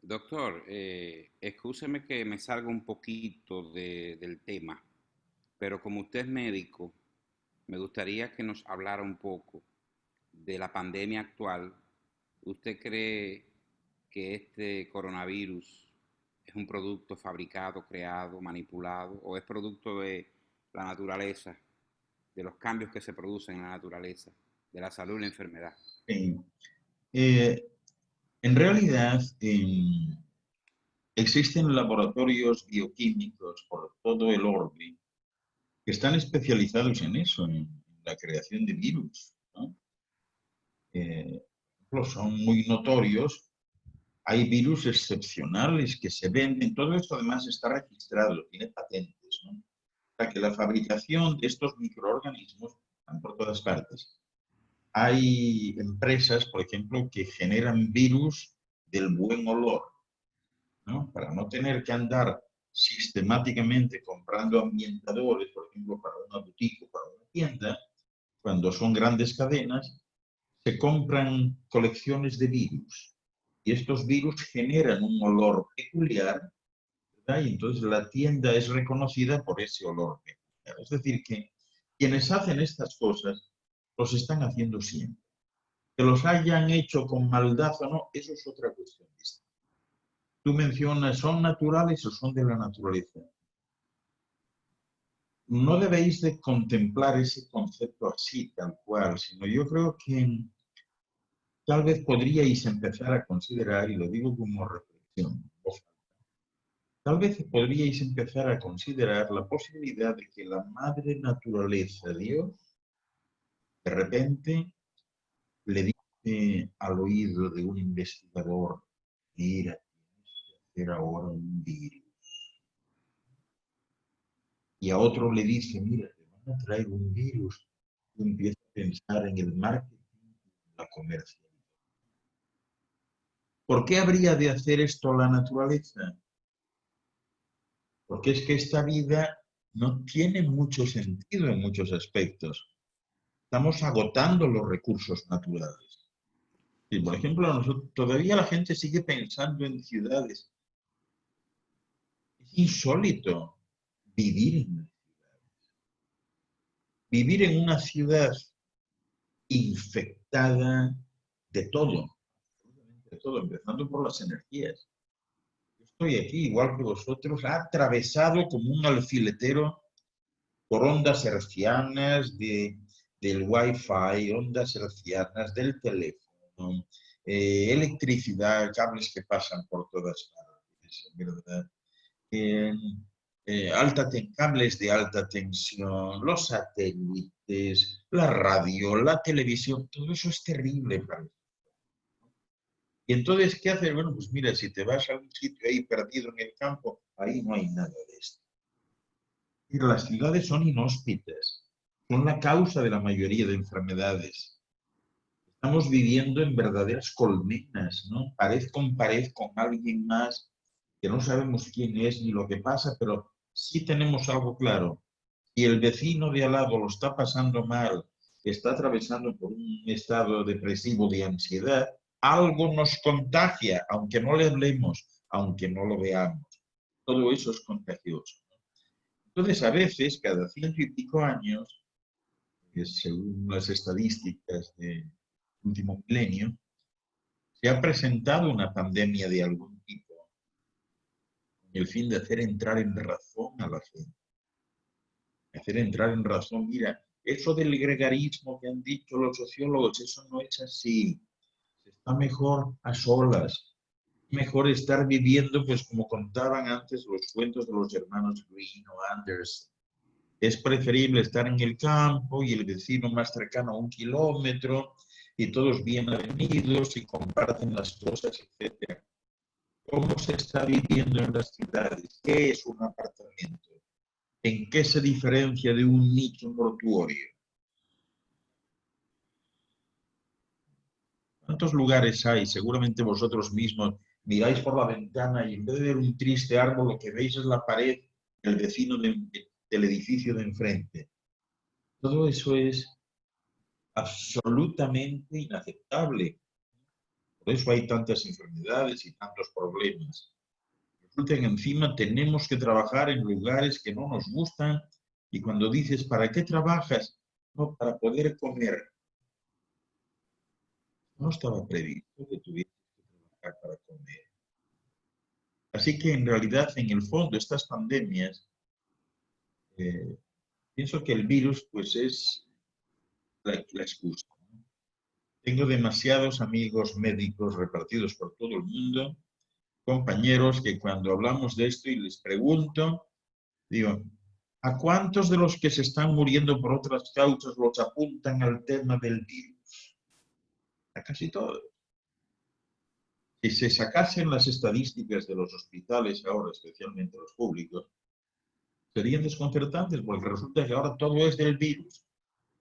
Doctor, excúseme que me salga un poquito del tema, pero como usted es médico, me gustaría que nos hablara un poco de la pandemia actual. ¿Usted cree que este coronavirus es un producto fabricado, creado, manipulado, o es producto de la naturaleza, de los cambios que se producen en la naturaleza, de la salud y la enfermedad? En realidad, existen laboratorios bioquímicos por todo el orbe que están especializados en eso, en la creación de virus, ¿no? Son muy notorios. Hay virus excepcionales que se venden. Todo esto además está registrado, tiene patentes, ¿no? O sea que la fabricación de estos microorganismos están por todas partes. Hay empresas, por ejemplo, que generan virus del buen olor, ¿no? Para no tener que andar sistemáticamente comprando ambientadores, por ejemplo, para una boutique o para una tienda, cuando son grandes cadenas, se compran colecciones de virus. Y estos virus generan un olor peculiar, ¿verdad? Y entonces la tienda es reconocida por ese olor peculiar. Es decir, que quienes hacen estas cosas los están haciendo siempre. Que los hayan hecho con maldad o no, eso es otra cuestión distinta. Tú mencionas, ¿son naturales o son de la naturaleza? No debéis de contemplar ese concepto así, tal cual, sino yo creo que tal vez podríais empezar a considerar, y lo digo como reflexión, tal vez podríais empezar a considerar la posibilidad de que la madre naturaleza, Dios, de repente le dice al oído de un investigador, mira, tienes que hacer ahora un virus. Y a otro le dice, mira, te van a traer un virus. Y empieza a pensar en el marketing, la comercialización. ¿Por qué habría de hacer esto la naturaleza? Porque es que esta vida no tiene mucho sentido en muchos aspectos. Estamos agotando los recursos naturales. Y, por ejemplo, todavía la gente sigue pensando en ciudades. Es insólito vivir en ciudades. Vivir en una ciudad infectada de todo, empezando por las energías. Yo estoy aquí, igual que vosotros, atravesado como un alfiletero por ondas hertzianas del Wi-Fi, ondas hertzianas del teléfono, electricidad, cables que pasan por todas partes, ¿verdad? Cables de alta tensión, los satélites, la radio, la televisión, todo eso es terrible para mí. Y entonces, ¿qué haces? Bueno, pues mira, si te vas a un sitio ahí perdido en el campo, ahí no hay nada de esto. Y las ciudades son inhóspitas, son la causa de la mayoría de enfermedades. Estamos viviendo en verdaderas colmenas, ¿no? Pared con alguien más que no sabemos quién es ni lo que pasa, pero sí tenemos algo claro. Si el vecino de al lado lo está pasando mal, está atravesando por un estado depresivo de ansiedad, algo nos contagia, aunque no le hablemos, aunque no lo veamos. Todo eso es contagioso. Entonces, a veces, cada 100 y pico años, según las estadísticas del último milenio, se ha presentado una pandemia de algún tipo, con el fin de hacer entrar en razón a la gente. Hacer entrar en razón, mira, eso del gregarismo que han dicho los sociólogos, eso no es así. Está mejor a solas. Mejor estar viviendo, pues como contaban antes los cuentos de los hermanos Green o Anderson. Es preferible estar en el campo y el vecino más cercano a 1 kilómetro y todos bien avenidos y comparten las cosas, etc. ¿Cómo se está viviendo en las ciudades? ¿Qué es un apartamento? ¿En qué se diferencia de un nicho mortuorio? ¿Cuántos lugares hay? Seguramente vosotros mismos miráis por la ventana y en vez de ver un triste árbol, lo que veis es la pared del vecino del edificio de enfrente. Todo eso es absolutamente inaceptable. Por eso hay tantas enfermedades y tantos problemas. Resulta que encima tenemos que trabajar en lugares que no nos gustan y cuando dices, ¿para qué trabajas? No, para poder comer. No estaba previsto que tuvieras que trabajar para comer. Así que en realidad, en el fondo, estas pandemias, pienso que el virus pues es la excusa. Tengo demasiados amigos médicos repartidos por todo el mundo, compañeros que cuando hablamos de esto y les pregunto, digo, ¿a cuántos de los que se están muriendo por otras causas los apuntan al tema del virus? A casi todos. Si se sacasen las estadísticas de los hospitales ahora, especialmente los públicos, serían desconcertantes porque resulta que ahora todo es del virus.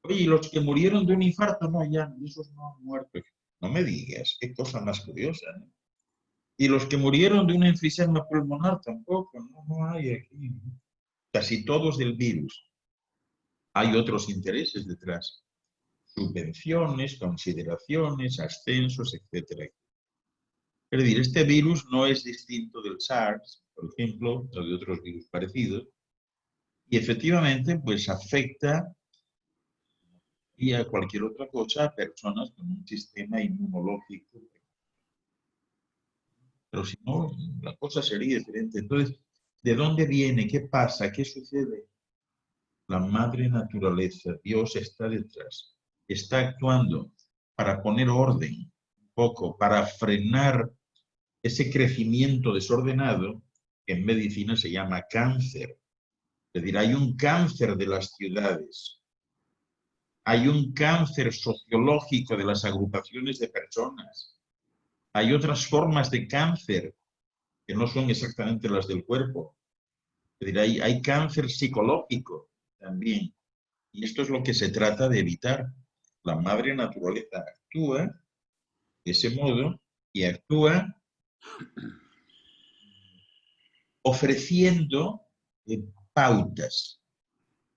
Oye, y los que murieron de un infarto, no, ya, esos no han muerto. No me digas, qué cosa más curiosa, ¿no? Y los que murieron de una enfisema pulmonar tampoco, no hay aquí. Casi todos del virus. Hay otros intereses detrás. Subvenciones, consideraciones, ascensos, etc. Es decir, este virus no es distinto del SARS, por ejemplo, o de otros virus parecidos, y efectivamente pues afecta y a cualquier otra cosa a personas con un sistema inmunológico. Pero si no, la cosa sería diferente. Entonces, ¿de dónde viene? ¿Qué pasa? ¿Qué sucede? La madre naturaleza, Dios está detrás, está actuando para poner orden un poco, para frenar ese crecimiento desordenado que en medicina se llama cáncer. Es decir, hay un cáncer de las ciudades, hay un cáncer sociológico de las agrupaciones de personas, hay otras formas de cáncer que no son exactamente las del cuerpo. Es decir, hay cáncer psicológico también. Y esto es lo que se trata de evitar. La madre naturaleza actúa de ese modo y actúa ofreciendo pautas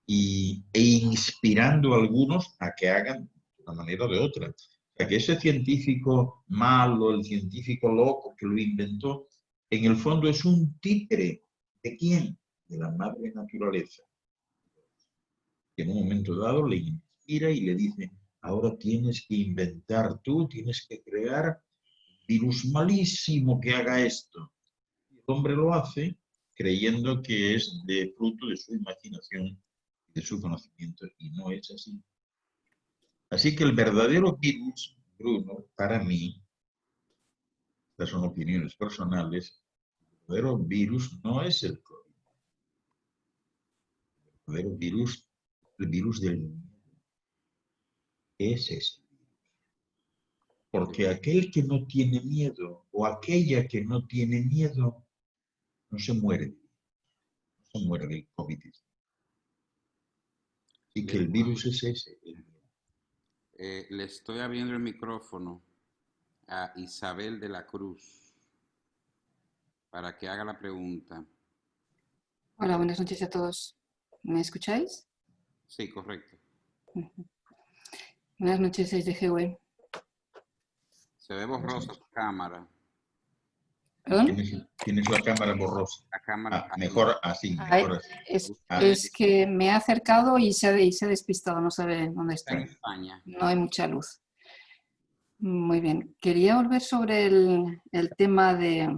e inspirando a algunos a que hagan de una manera o de otra. O sea, que ese científico malo, el científico loco que lo inventó, en el fondo es un títere. ¿De quién? De la madre naturaleza. Que en un momento dado le inspira y le dice, ahora tienes que inventar tú, tienes que crear un virus malísimo que haga esto. Y el hombre lo hace creyendo que es de fruto de su imaginación, de su conocimiento, y no es así. Así que el verdadero virus, Bruno, para mí, estas son opiniones personales, el verdadero virus no es el COVID. El verdadero virus, el virus del miedo, es ese. Porque aquel que no tiene miedo o aquella que no tiene miedo no se muere. No se muere del COVID. Y que el virus es ese. Le estoy abriendo el micrófono a Isabel de la Cruz para que haga la pregunta. Hola, buenas noches a todos. ¿Me escucháis? Sí, correcto. Buenas noches desde GW. Se ve borrosa tu cámara. ¿Perdón? Tienes la cámara borrosa. La cámara. Mejor así, mejor así. Es que me ha acercado y se ha despistado, no sabe dónde Está en estoy. España. No hay mucha luz. Muy bien. Quería volver sobre el tema de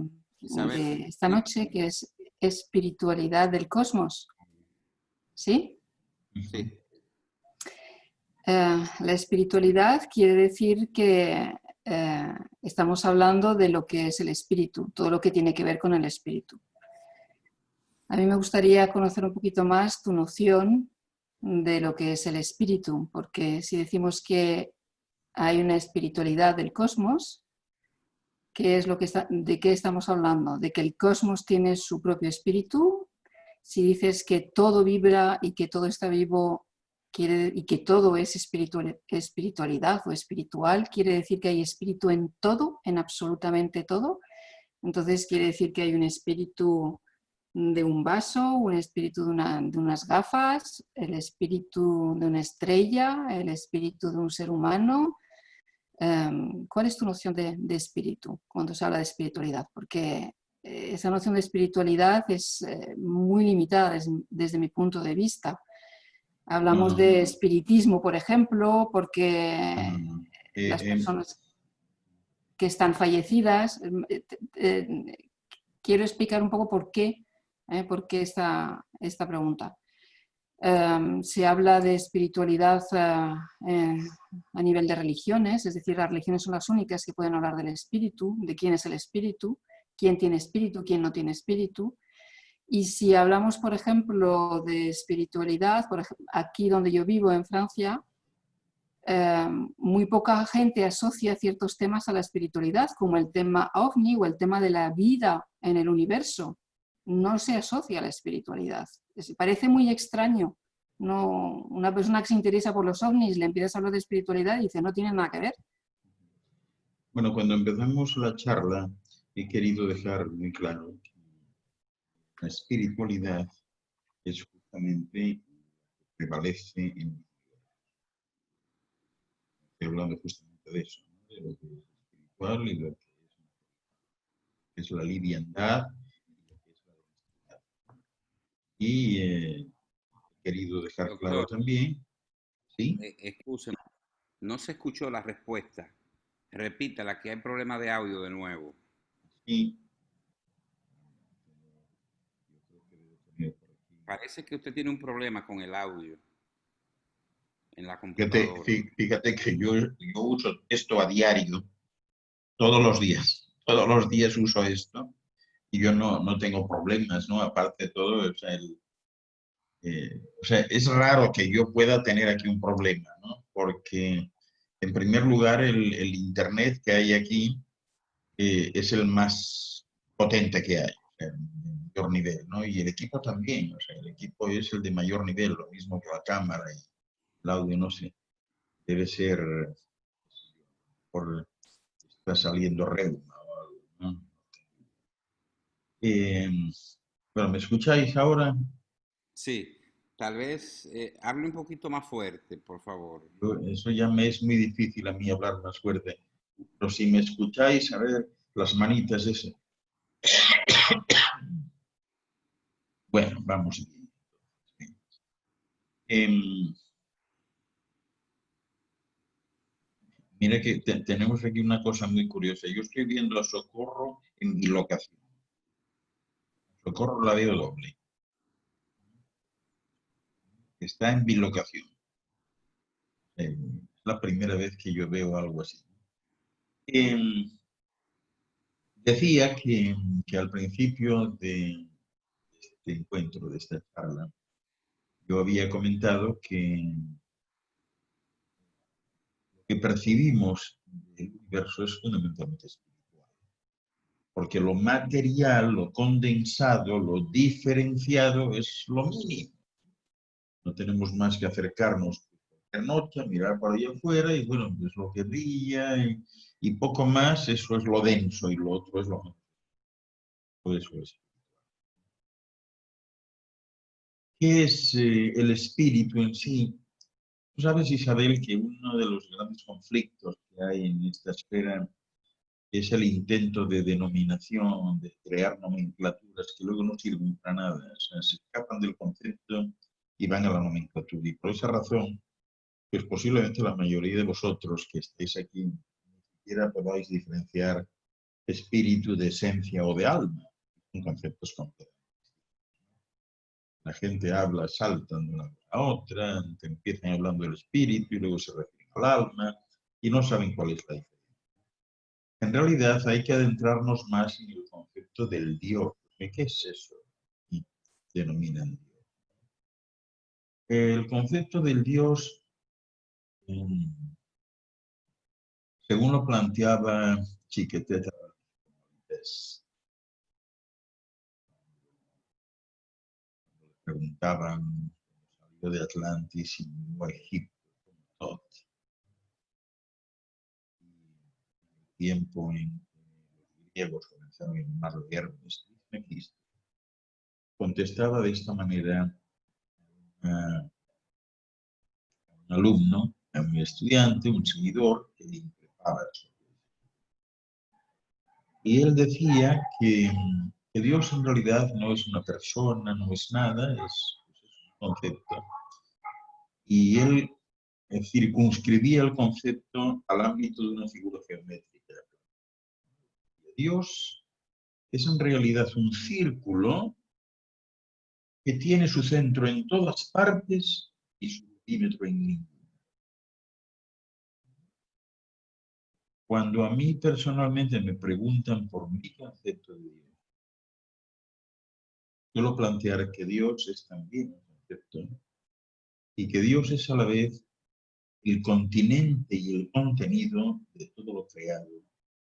esta noche, que es espiritualidad del cosmos. ¿Sí? Sí. La espiritualidad quiere decir que estamos hablando de lo que es el espíritu, todo lo que tiene que ver con el espíritu. A mí me gustaría conocer un poquito más tu noción de lo que es el espíritu, porque si decimos que hay una espiritualidad del cosmos, ¿de qué estamos hablando? ¿De que el cosmos tiene su propio espíritu? Si dices que todo vibra y que todo está vivo y que todo es espiritualidad o espiritual, quiere decir que hay espíritu en todo, en absolutamente todo. Entonces quiere decir que hay un espíritu de un vaso, un espíritu de unas gafas, el espíritu de una estrella, el espíritu de un ser humano. ¿Cuál es tu noción de espíritu cuando se habla de espiritualidad? Porque esa noción de espiritualidad es muy limitada desde mi punto de vista. Hablamos de espiritismo, por ejemplo, porque las personas que están fallecidas, quiero explicar un poco por qué esta pregunta. Se habla de espiritualidad a nivel de religiones, es decir, las religiones son las únicas que pueden hablar del espíritu, de quién es el espíritu, quién tiene espíritu, quién no tiene espíritu. Y si hablamos, por ejemplo, de espiritualidad, aquí donde yo vivo, en Francia, muy poca gente asocia ciertos temas a la espiritualidad, como el tema ovni o el tema de la vida en el universo. No se asocia a la espiritualidad. Parece muy extraño. No, una persona que se interesa por los ovnis le empiezas a hablar de espiritualidad y dice, no tiene nada que ver. Bueno, cuando empezamos la charla, he querido dejar muy claro que la espiritualidad es justamente prevalece en mi vida. Estoy hablando justamente de eso, ¿no? De lo que es espiritual y lo que es la liviandad y lo que es la honestidad. Y he querido dejar claro Doctor, también, ¿sí? excúseme, no se escuchó la respuesta. Repítala, que hay problema de audio de nuevo. Sí, yo creo que debo tener por aquí. Parece que usted tiene un problema con el audio en la Fíjate, computadora. fíjate que yo uso esto a diario, todos los días uso esto y yo no tengo problemas, ¿no? Aparte de todo, o sea, es raro que yo pueda tener aquí un problema, ¿no? Porque, en primer lugar, el Internet que hay aquí es el más potente que hay, o sea, de mayor nivel, ¿no? Y el equipo también, o sea, el equipo es el de mayor nivel, lo mismo que la cámara y el audio, no sé, debe ser por está saliendo reuma o algo, ¿no? Eh, bueno, ¿me escucháis ahora? Sí, tal vez hable un poquito más fuerte, por favor. Eso ya me es muy difícil a mí hablar más fuerte. Pero si me escucháis, a ver, las manitas ese. Bueno, vamos bien. Em, mira que tenemos aquí una cosa muy curiosa. Yo estoy viendo a Socorro en bilocación. Socorro la veo doble. Está en bilocación. Es la primera vez que yo veo algo así. Em, decía que al principio de este encuentro, de esta charla, yo había comentado que lo que percibimos del universo es fundamentalmente espiritual. Porque lo material, lo condensado, lo diferenciado es lo mínimo. No tenemos más que acercarnos cualquier noche, mirar por ahí afuera y bueno, es lo que brilla y poco más, eso es lo denso y lo otro es lo más. Eso es. ¿Qué es el espíritu en sí? Tú sabes, Isabel, que uno de los grandes conflictos que hay en esta esfera es el intento de denominación, de crear nomenclaturas que luego no sirven para nada. O sea, se escapan del concepto y van a la nomenclatura. Y por esa razón, pues posiblemente la mayoría de vosotros que estéis aquí ni siquiera podáis diferenciar espíritu de esencia o de alma. Son conceptos complejos. La gente habla, saltan de una a otra, te empiezan hablando del espíritu y luego se refieren al alma y no saben cuál es la diferencia. En realidad hay que adentrarnos más en el concepto del Dios. ¿Qué es eso? Y denominan Dios. El concepto del Dios, según lo planteaba Chiqueteta, preguntaban, salió de Atlantis y llegó a Egipto, Tot. Tiempo en los griegos comenzaron a llamarlo Hermes Trismegisto, contestaba de esta manera a un alumno, a un estudiante, un seguidor que le increpaba. Y él decía que Dios en realidad no es una persona, no es nada, es un concepto. Y él circunscribía el concepto al ámbito de una figura geométrica. Dios es en realidad un círculo que tiene su centro en todas partes y su perímetro en ninguna. Cuando a mí personalmente me preguntan por mi concepto de Dios, suelo plantear que Dios es también un concepto, ¿no? Y que Dios es a la vez el continente y el contenido de todo lo creado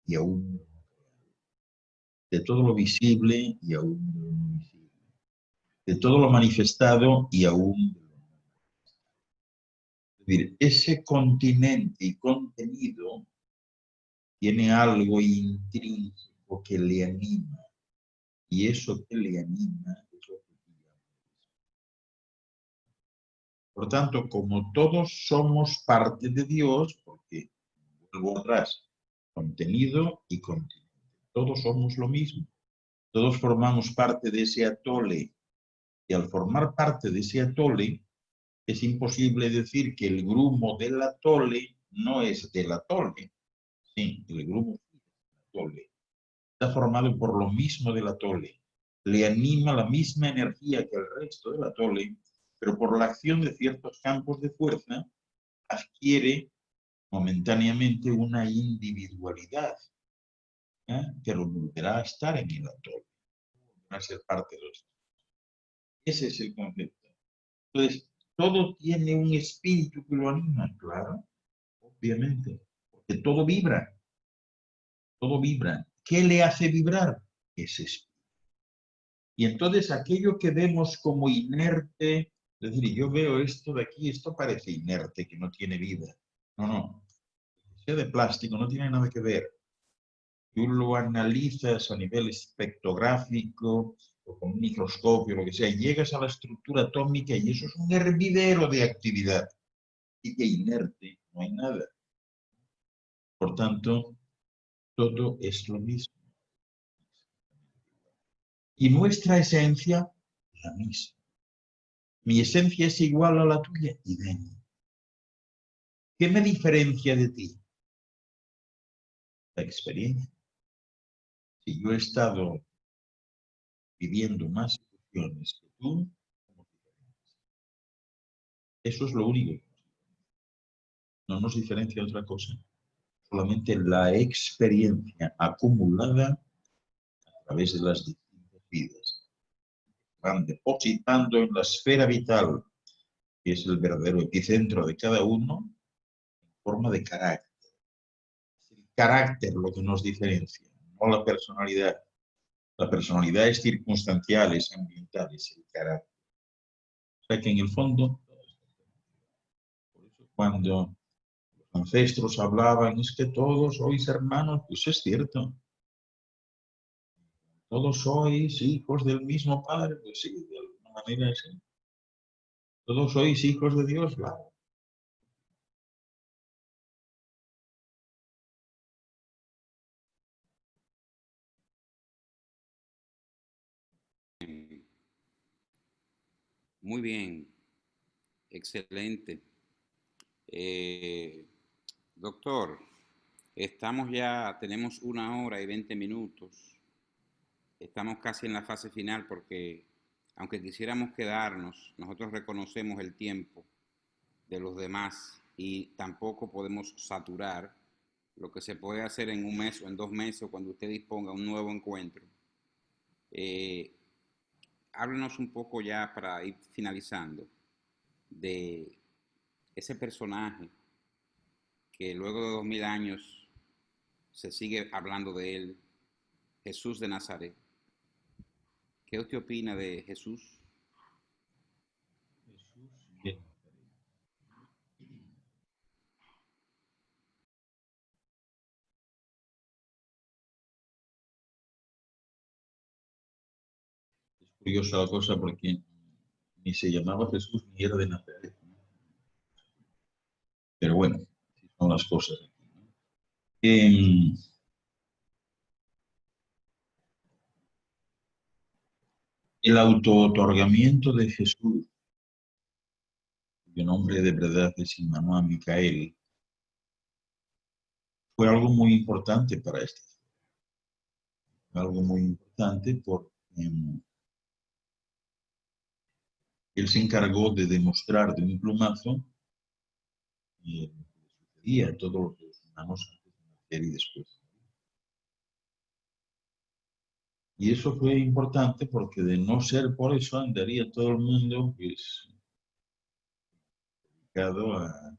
y aún de lo creado, de todo lo visible y aún de lo no visible, de todo lo manifestado y aún de lo no manifestado. Es decir, ese continente y contenido tiene algo intrínseco algo que le anima. Y eso que le anima es lo que llama. Por tanto, como todos somos parte de Dios, porque, vuelvo atrás, contenido y continente, todos somos lo mismo. Todos formamos parte de ese atole. Y al formar parte de ese atole, es imposible decir que el grumo del atole no es del atole. Sí, el grumo del atole está formado por lo mismo del atole. Le anima la misma energía que el resto del atole, pero por la acción de ciertos campos de fuerza adquiere momentáneamente una individualidad, que lo volverá a estar en el atole, va a ser parte de los. Ese es el concepto. Entonces, todo tiene un espíritu que lo anima, claro, obviamente, porque todo vibra, todo vibra. ¿Qué le hace vibrar? Ese espíritu. Y entonces aquello que vemos como inerte, es decir, yo veo esto de aquí, esto parece inerte, que no tiene vida. No, no, sea de plástico, no tiene nada que ver. Tú lo analizas a nivel espectrográfico o con un microscopio, lo que sea, llegas a la estructura atómica y eso es un hervidero de actividad. Y que inerte no hay nada. Por tanto, todo es lo mismo. Y nuestra esencia, la misma. Mi esencia es igual a la tuya, idéntica. ¿Qué me diferencia de ti? La experiencia. Si yo he estado viviendo más situaciones que tú, eso es lo único. No nos diferencia otra cosa. Solamente la experiencia acumulada a través de las distintas vidas. Van depositando en la esfera vital, que es el verdadero epicentro de cada uno, en forma de carácter. Es el carácter lo que nos diferencia, no la personalidad. La personalidad es circunstancial, es ambiental, es el carácter. O sea que en el fondo, por eso cuando los ancestros hablaban, es que todos sois hermanos, pues es cierto. Todos sois hijos del mismo Padre, pues sí, de alguna manera sí. Todos sois hijos de Dios, claro. Muy bien, excelente. Doctor, tenemos 1 hora y 20 minutos. Estamos casi en la fase final porque, aunque quisiéramos quedarnos, nosotros reconocemos el tiempo de los demás y tampoco podemos saturar lo que se puede hacer en 1 mes o en 2 meses o cuando usted disponga un nuevo encuentro. Háblenos un poco ya para ir finalizando de ese personaje que luego de 2000 años se sigue hablando de él, Jesús de Nazaret. ¿Qué usted opina de Jesús? Bien. Es curiosa la cosa porque ni se llamaba Jesús ni era de Nazaret. Pero bueno, así son las cosas. El auto-otorgamiento de Jesús, cuyo nombre de verdad es Immanuel Micael, fue algo muy importante para este. Algo muy importante porque él se encargó de demostrar de un plumazo lo que sucedía a todos los humanos antes de nacer y después. Y eso fue importante porque de no ser por eso andaría todo el mundo pues dedicado a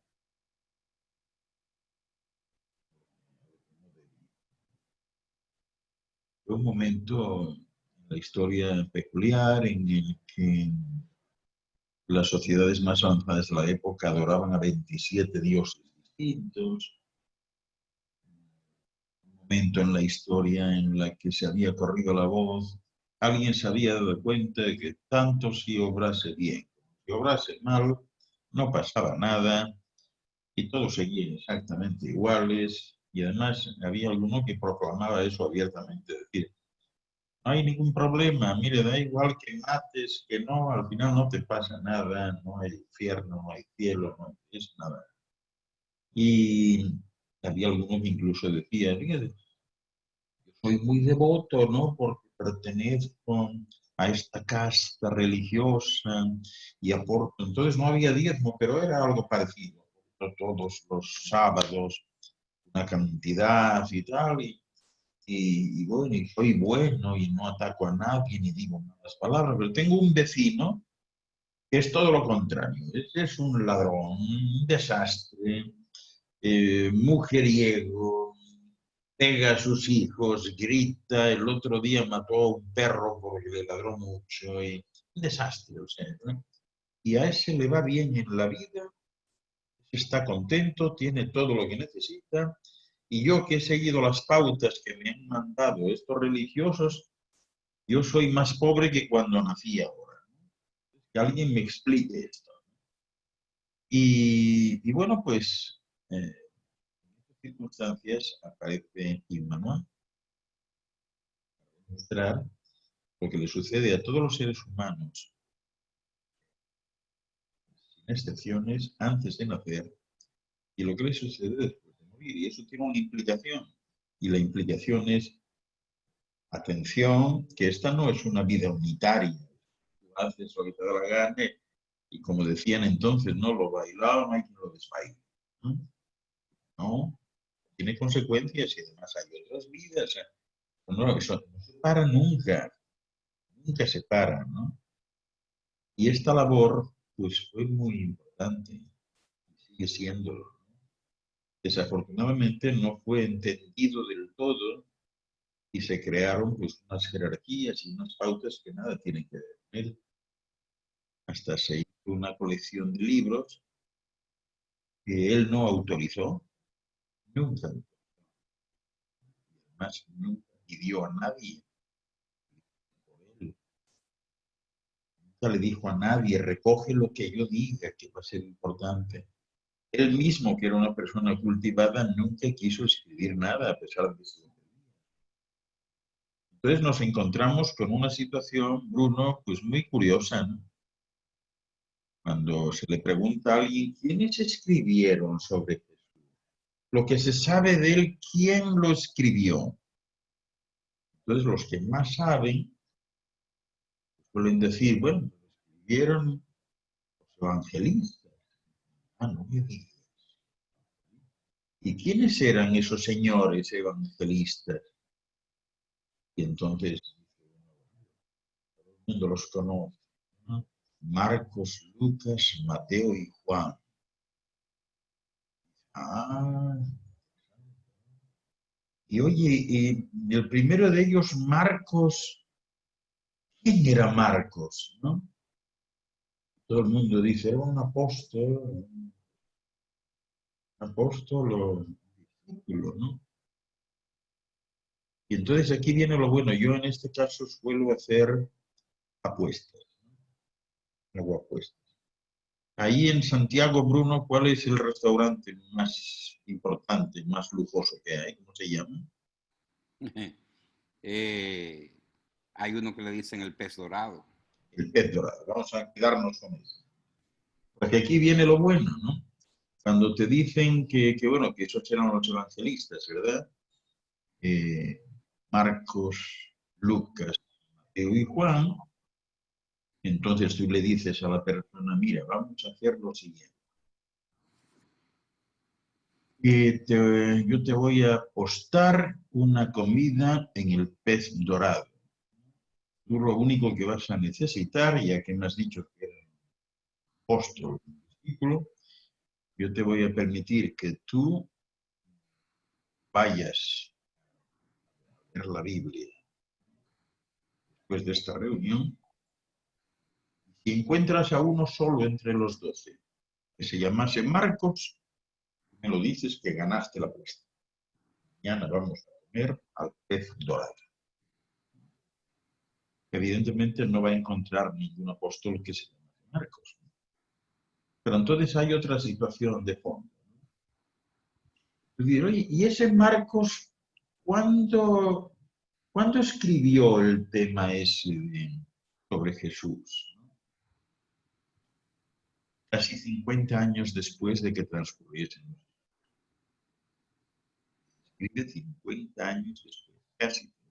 fue un momento en la historia peculiar en el que las sociedades más avanzadas de la época adoraban a 27 dioses distintos. Un momento en la historia en la que se había corrido la voz, alguien se había dado cuenta de que tanto si obrase bien como si obrase mal, no pasaba nada y todos seguían exactamente iguales, y además había alguno que proclamaba eso abiertamente, es decir, no hay ningún problema, mire, da igual que mates, que no, al final no te pasa nada, no hay infierno, no hay cielo, no es nada. Y había alguno que incluso decía, fíjate, yo soy muy devoto, ¿no? Porque pertenezco a esta casta religiosa y aporto. Entonces no había diezmo, pero era algo parecido. Todos los sábados, una cantidad y tal, y bueno, y soy bueno y no ataco a nadie ni digo malas palabras, pero tengo un vecino que es todo lo contrario. Es un ladrón, un desastre, mujeriego, pega a sus hijos, grita, el otro día mató a un perro porque le ladró mucho, y un desastre, o sea, ¿no? Y a ese le va bien en la vida, está contento, tiene todo lo que necesita, y yo que he seguido las pautas que me han mandado estos religiosos, yo soy más pobre que cuando nací ahora. Que alguien me explique esto. Y bueno, pues en estas circunstancias aparece Immanuel para demostrar lo que le sucede a todos los seres humanos, sin excepciones, antes de nacer, y lo que le sucede después de morir. Y eso tiene una implicación. Y la implicación es, atención, que esta no es una vida unitaria. Tú haces lo que te da la gana y como decían entonces, no lo bailado, no hay quien lo desbaile. ¿No? No, tiene consecuencias y además hay otras vidas. No, eso no se para nunca, nunca se para, ¿no? Y esta labor, pues fue muy importante y sigue siéndolo. Desafortunadamente no fue entendido del todo y se crearon pues unas jerarquías y unas pautas que nada tienen que ver con él. Hasta se hizo una colección de libros que él no autorizó, nunca, además nunca pidió a nadie por él. Nunca le dijo a nadie, recoge lo que yo diga, que va a ser importante. Él mismo, que era una persona cultivada, nunca quiso escribir nada a pesar de eso. Entonces nos encontramos con una situación, Bruno, pues muy curiosa, ¿no? Cuando se le pregunta a alguien, ¿quiénes escribieron sobre Jesús? Lo que se sabe de él, ¿quién lo escribió? Entonces los que más saben suelen decir, bueno, lo escribieron los evangelistas. Ah, no me digas. ¿Y quiénes eran esos señores evangelistas? Y entonces todo el mundo los conoce, ¿no? Marcos, Lucas, Mateo y Juan. Ah, y oye, el primero de ellos, Marcos, ¿quién era Marcos? ¿No? Todo el mundo dice, era un apóstol o discípulo, ¿no? Y entonces aquí viene lo bueno. Yo en este caso suelo hacer apuestas, ¿no? Hago apuestas. Ahí en Santiago, Bruno, ¿cuál es el restaurante más importante, más lujoso que hay? ¿Cómo se llama? Hay uno que le dicen el pez dorado. El Pez Dorado. Vamos a quedarnos con eso. Porque aquí viene lo bueno, ¿no? Cuando te dicen bueno, que esos eran los evangelistas, ¿verdad? Marcos, Lucas, Mateo y Juan, entonces tú le dices a la persona, mira, vamos a hacer lo siguiente. Yo te voy a apostar una comida en el Pez Dorado. Tú lo único que vas a necesitar, ya que me has dicho que era apóstol, discípulo, yo te voy a permitir que tú vayas a leer la Biblia después de esta reunión. Si encuentras a uno solo entre los 12 que se llamase Marcos, me lo dices que ganaste la apuesta. Mañana vamos a comer al pez dorado. Evidentemente no va a encontrar ningún apóstol que se llame Marcos. Pero entonces hay otra situación de fondo. Es decir, oye, ¿y ese Marcos cuándo escribió el tema ese sobre Jesús? Casi 50 años después de que transcurriesen. Escribe 50 años después, casi 50.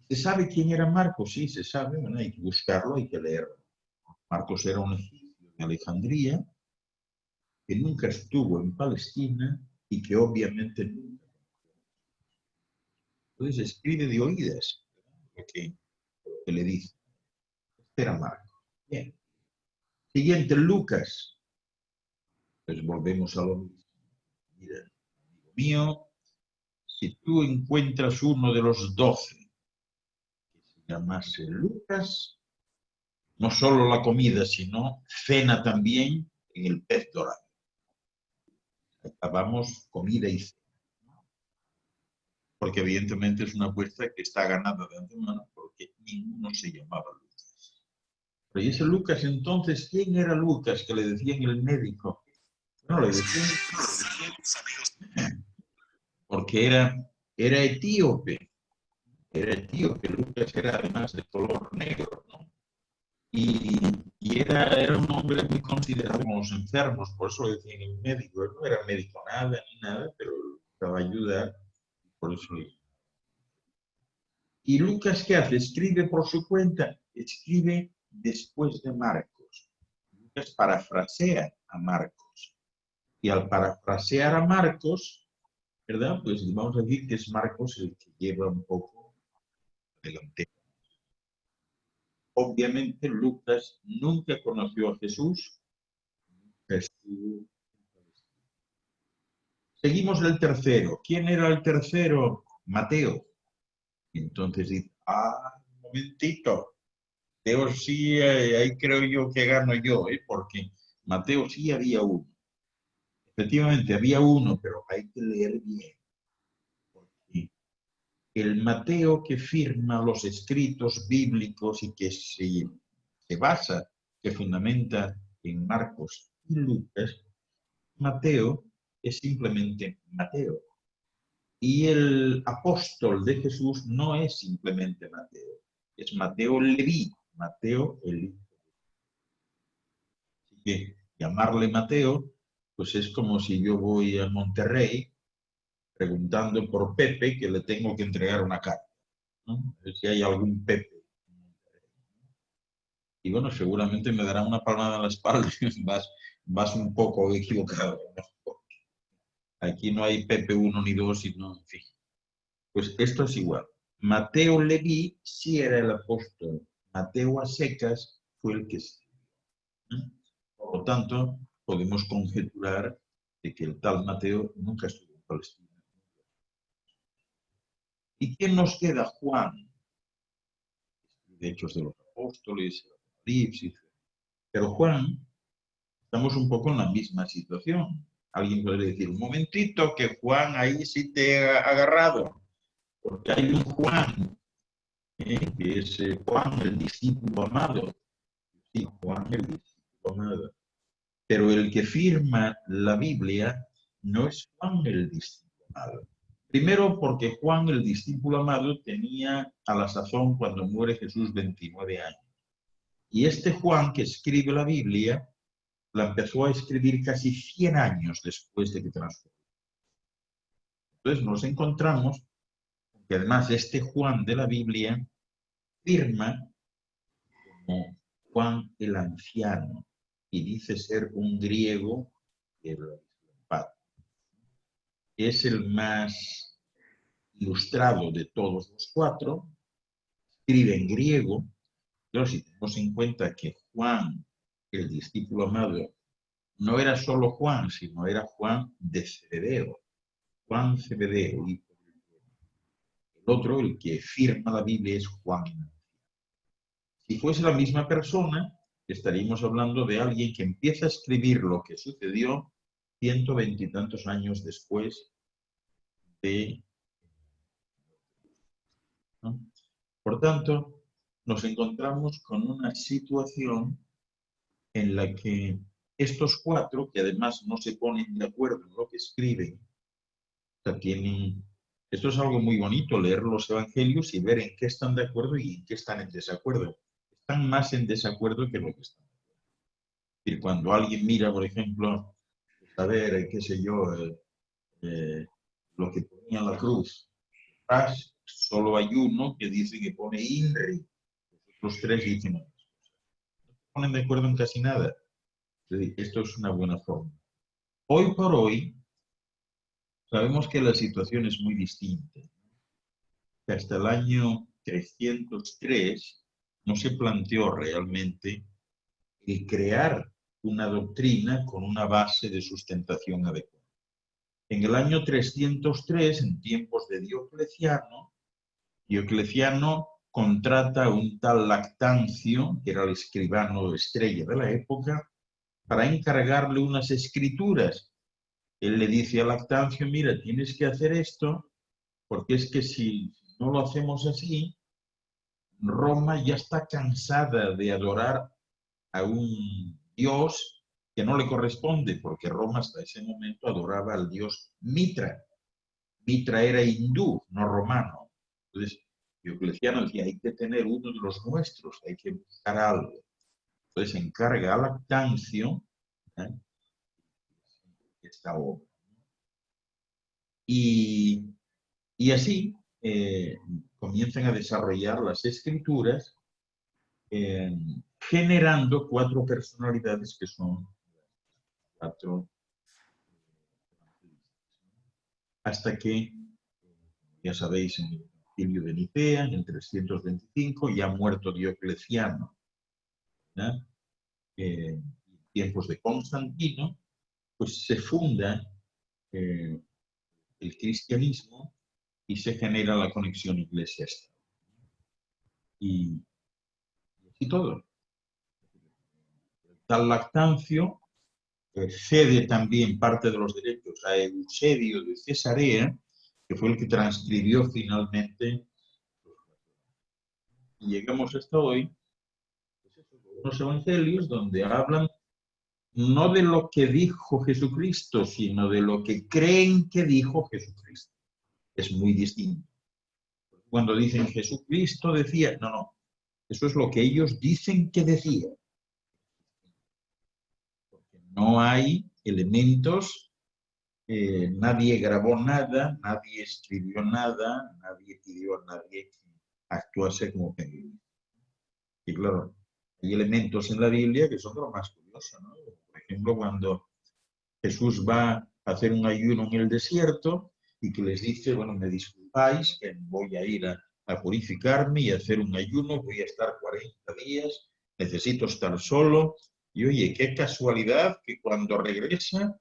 ¿Se sabe quién era Marcos? Sí, se sabe, bueno, hay que buscarlo, hay que leerlo. Marcos era un egipcio de Alejandría que nunca estuvo en Palestina y que obviamente nunca. Entonces escribe de oídas lo que le dice. Este era Marcos. Bien. Siguiente, Lucas. Pues volvemos a lo mismo. Mira, amigo mío, si tú encuentras uno de los 12 que se llamase Lucas, no solo la comida, sino cena también en el pez dorado. Acabamos comida y cena. Porque evidentemente es una apuesta que está ganada de antemano porque ninguno se llamaba Lucas. Pero ¿y ese Lucas entonces? ¿Quién era Lucas que le decían el médico? No, le decían porque era etíope. Era etíope. Lucas era además de color negro, ¿no? Y era un hombre muy considerado como los enfermos, por eso le decían el médico. Él no era médico nada ni nada, pero estaba a ayudar, por eso le. ¿Y Lucas qué hace? Escribe por su cuenta, escribe después de Marcos. Lucas parafrasea a Marcos. Y al parafrasear a Marcos, ¿verdad? Pues vamos a decir que es Marcos el que lleva un poco delantero. Obviamente Lucas nunca conoció a Jesús. Seguimos el tercero. ¿Quién era el tercero? Mateo. Entonces dice, un momentito. Mateo sí, ahí creo yo que gano yo, porque Mateo sí había uno. Efectivamente, había uno, pero hay que leer bien. Porque el Mateo que firma los escritos bíblicos y que se basa, se fundamenta en Marcos y Lucas, Mateo es simplemente Mateo. Y el apóstol de Jesús no es simplemente Mateo, es Mateo Leví, Mateo el hijo. Así que llamarle Mateo, pues es como si yo voy a Monterrey preguntando por Pepe, que le tengo que entregar una carta, ¿no? Si hay algún Pepe. Y bueno, seguramente me dará una palmada en la espalda y vas un poco equivocado, ¿no? Aquí no hay Pepe 1 ni 2, sino, en fin. Pues esto es igual. Mateo Leví sí era el apóstol. Mateo a secas fue el que escribió. Por lo tanto, podemos conjeturar de que el tal Mateo nunca estuvo en Palestina. ¿Y quién nos queda? Juan. De Hechos de los Apóstoles, Apocalipsis. Pero Juan, estamos un poco en la misma situación. Alguien puede decir, un momentito, que Juan ahí sí te ha agarrado. Porque hay un Juan, que es Juan, el discípulo amado. Sí, Juan, el discípulo amado. Pero el que firma la Biblia no es Juan, el discípulo amado. Primero porque Juan, el discípulo amado, tenía a la sazón cuando muere Jesús 29 años. Y este Juan que escribe la Biblia, la empezó a escribir casi 100 años después de que transcurrió. Entonces nos encontramos que además este Juan de la Biblia firma como Juan el Anciano y dice ser un griego que es el más ilustrado de todos los cuatro, escribe en griego, pero si tenemos en cuenta que Juan, el discípulo amado, no era solo Juan, sino era Juan de Zebedeo, Juan Zebedeo, hijo del el otro, el que firma la Biblia, es Juan. Si fuese la misma persona, estaríamos hablando de alguien que empieza a escribir lo que sucedió 120 y tantos años después de... ¿no? Por tanto, nos encontramos con una situación en la que estos cuatro, que además no se ponen de acuerdo en lo que escriben, o sea, tienen... Esto es algo muy bonito, leer los evangelios y ver en qué están de acuerdo y en qué están en desacuerdo. Están más en desacuerdo que lo que están. Es decir, cuando alguien mira, por ejemplo, a ver, qué sé yo, lo que ponía en la cruz, solo hay uno que dice que pone INRI, los tres dicen, no se ponen de acuerdo en casi nada. Es decir, esto es una buena forma. Hoy por hoy, sabemos que la situación es muy distinta. Hasta el año 303 no se planteó realmente el crear una doctrina con una base de sustentación adecuada. En el año 303, en tiempos de Diocleciano contrata a un tal Lactancio, que era el escribano estrella de la época, para encargarle unas escrituras. Él le dice a Lactancio, mira, tienes que hacer esto, porque es que si no lo hacemos así, Roma ya está cansada de adorar a un dios que no le corresponde, porque Roma hasta ese momento adoraba al dios Mitra. Mitra era hindú, no romano. Entonces, Diocleciano decía, hay que tener uno de los nuestros, hay que buscar algo. Entonces encarga a Lactancio esta obra. Y así comienzan a desarrollar las escrituras, generando cuatro personalidades que son cuatro, hasta que, ya sabéis, en el Concilio de Nicea, en el 325, ya muerto Diocleciano, en tiempos de Constantino, pues se funda el cristianismo y se genera la conexión iglesia-estado. Y todo. Tal Lactancio cede también parte de los derechos a Eusebio de Cesarea, que fue el que transcribió finalmente. Y llegamos hasta hoy, pues unos evangelios donde hablan no de lo que dijo Jesucristo, sino de lo que creen que dijo Jesucristo. Es muy distinto. Cuando dicen Jesucristo decía, no, eso es lo que ellos dicen que decía. Porque no hay elementos, nadie grabó nada, nadie escribió nada, nadie pidió a nadie que actuase como que. Y claro, hay elementos en la Biblia que son de lo más curioso, ¿no? Por ejemplo, cuando Jesús va a hacer un ayuno en el desierto y que les dice, bueno, me disculpáis, que voy a ir a purificarme y a hacer un ayuno, voy a estar 40 días, necesito estar solo. Y oye, qué casualidad que cuando regresa,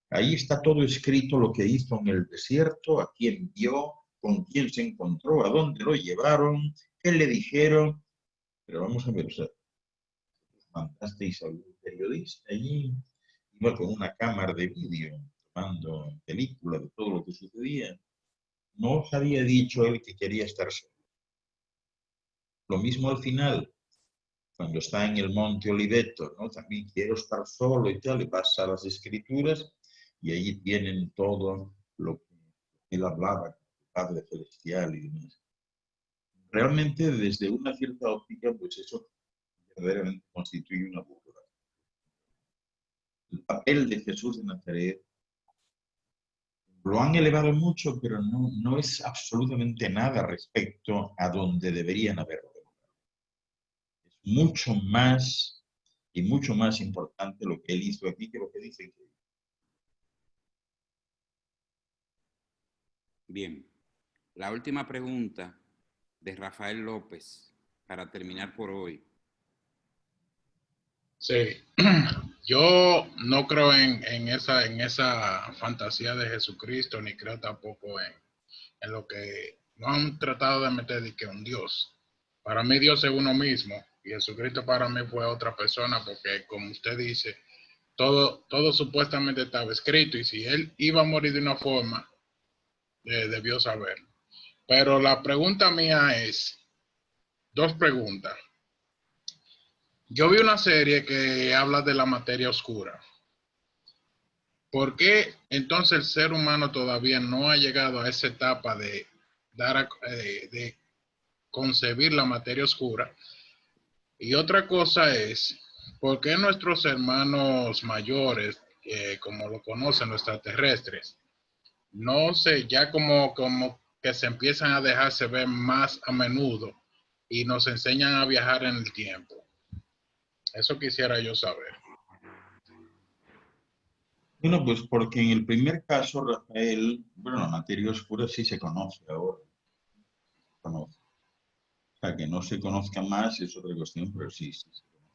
ahí está todo escrito lo que hizo en el desierto, a quién vio, con quién se encontró, a dónde lo llevaron, qué le dijeron. Pero vamos a ver, o sea, mandasteis a algún periodista allí, iba con una cámara de vídeo, tomando película de todo lo que sucedía. No os había dicho él que quería estar solo. Lo mismo al final, cuando está en el Monte Oliveto, ¿no? También quiero estar solo y tal, y pasa a las Escrituras y allí tienen todo lo que él hablaba, Padre Celestial y demás. Realmente, desde una cierta óptica, pues eso verdaderamente constituye una burla. El papel de Jesús de Nazaret lo han elevado mucho, pero no es absolutamente nada respecto a donde deberían haberlo. Es mucho más y mucho más importante lo que él hizo aquí que lo que dice. Bien. La última pregunta de Rafael López, para terminar por hoy. Sí, yo no creo en esa fantasía de Jesucristo, ni creo tampoco en lo que no han tratado de meter de que un Dios. Para mí Dios es uno mismo y Jesucristo para mí fue otra persona porque, como usted dice, todo supuestamente estaba escrito y si él iba a morir de una forma, debió saber. Pero la pregunta mía es, dos preguntas. Yo vi una serie que habla de la materia oscura. ¿Por qué entonces el ser humano todavía no ha llegado a esa etapa de de concebir la materia oscura? Y otra cosa es, ¿por qué nuestros hermanos mayores, como lo conocen los extraterrestres, no sé, ya como que se empiezan a dejarse ver más a menudo y nos enseñan a viajar en el tiempo? Eso quisiera yo saber. Bueno, pues porque en el primer caso, Rafael, bueno, la materia oscura sí se conoce ahora, conoce. O sea, que no se conozca más es otra cuestión, pero sí, sí se conoce.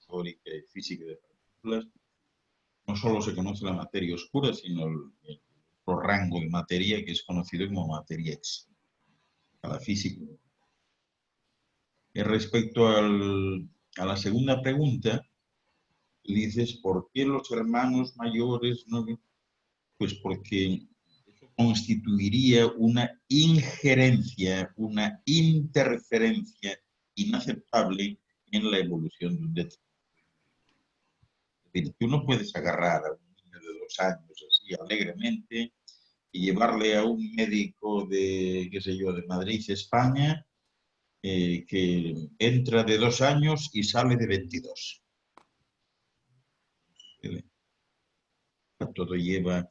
Teórica y física de partículas. No solo se conoce la materia oscura, sino el otro rango de materia que es conocido como materia X, a la física. Respecto a la segunda pregunta, dices, ¿por qué los hermanos mayores no? Pues porque eso constituiría una injerencia, una interferencia inaceptable en la evolución de un determinado. Es decir, tú no puedes agarrar a un niño de 2 años así alegremente y llevarle a un médico de, qué sé yo, de Madrid, España, que entra de 2 años y sale de 22. Todo lleva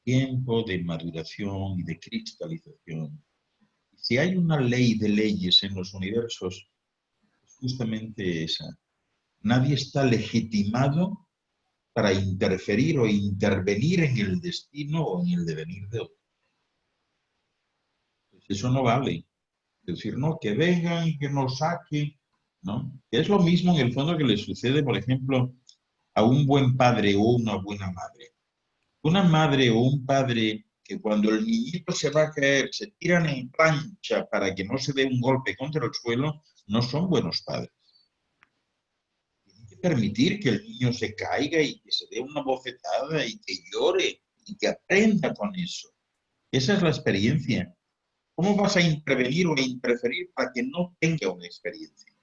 tiempo de maduración y de cristalización. Si hay una ley de leyes en los universos, es justamente esa. Nadie está legitimado para interferir o intervenir en el destino o en el devenir de otro. Pues eso no vale. Es decir, no, que vengan y que nos saquen, ¿no? Es lo mismo en el fondo que le sucede, por ejemplo, a un buen padre o una buena madre. Una madre o un padre que cuando el niñito se va a caer se tiran en plancha para que no se dé un golpe contra el suelo, no son buenos padres. Tienen que permitir que el niño se caiga y que se dé una bofetada y que llore y que aprenda con eso. Esa es la experiencia. ¿Cómo vas a intervenir o a interferir para que no tenga una experiencia?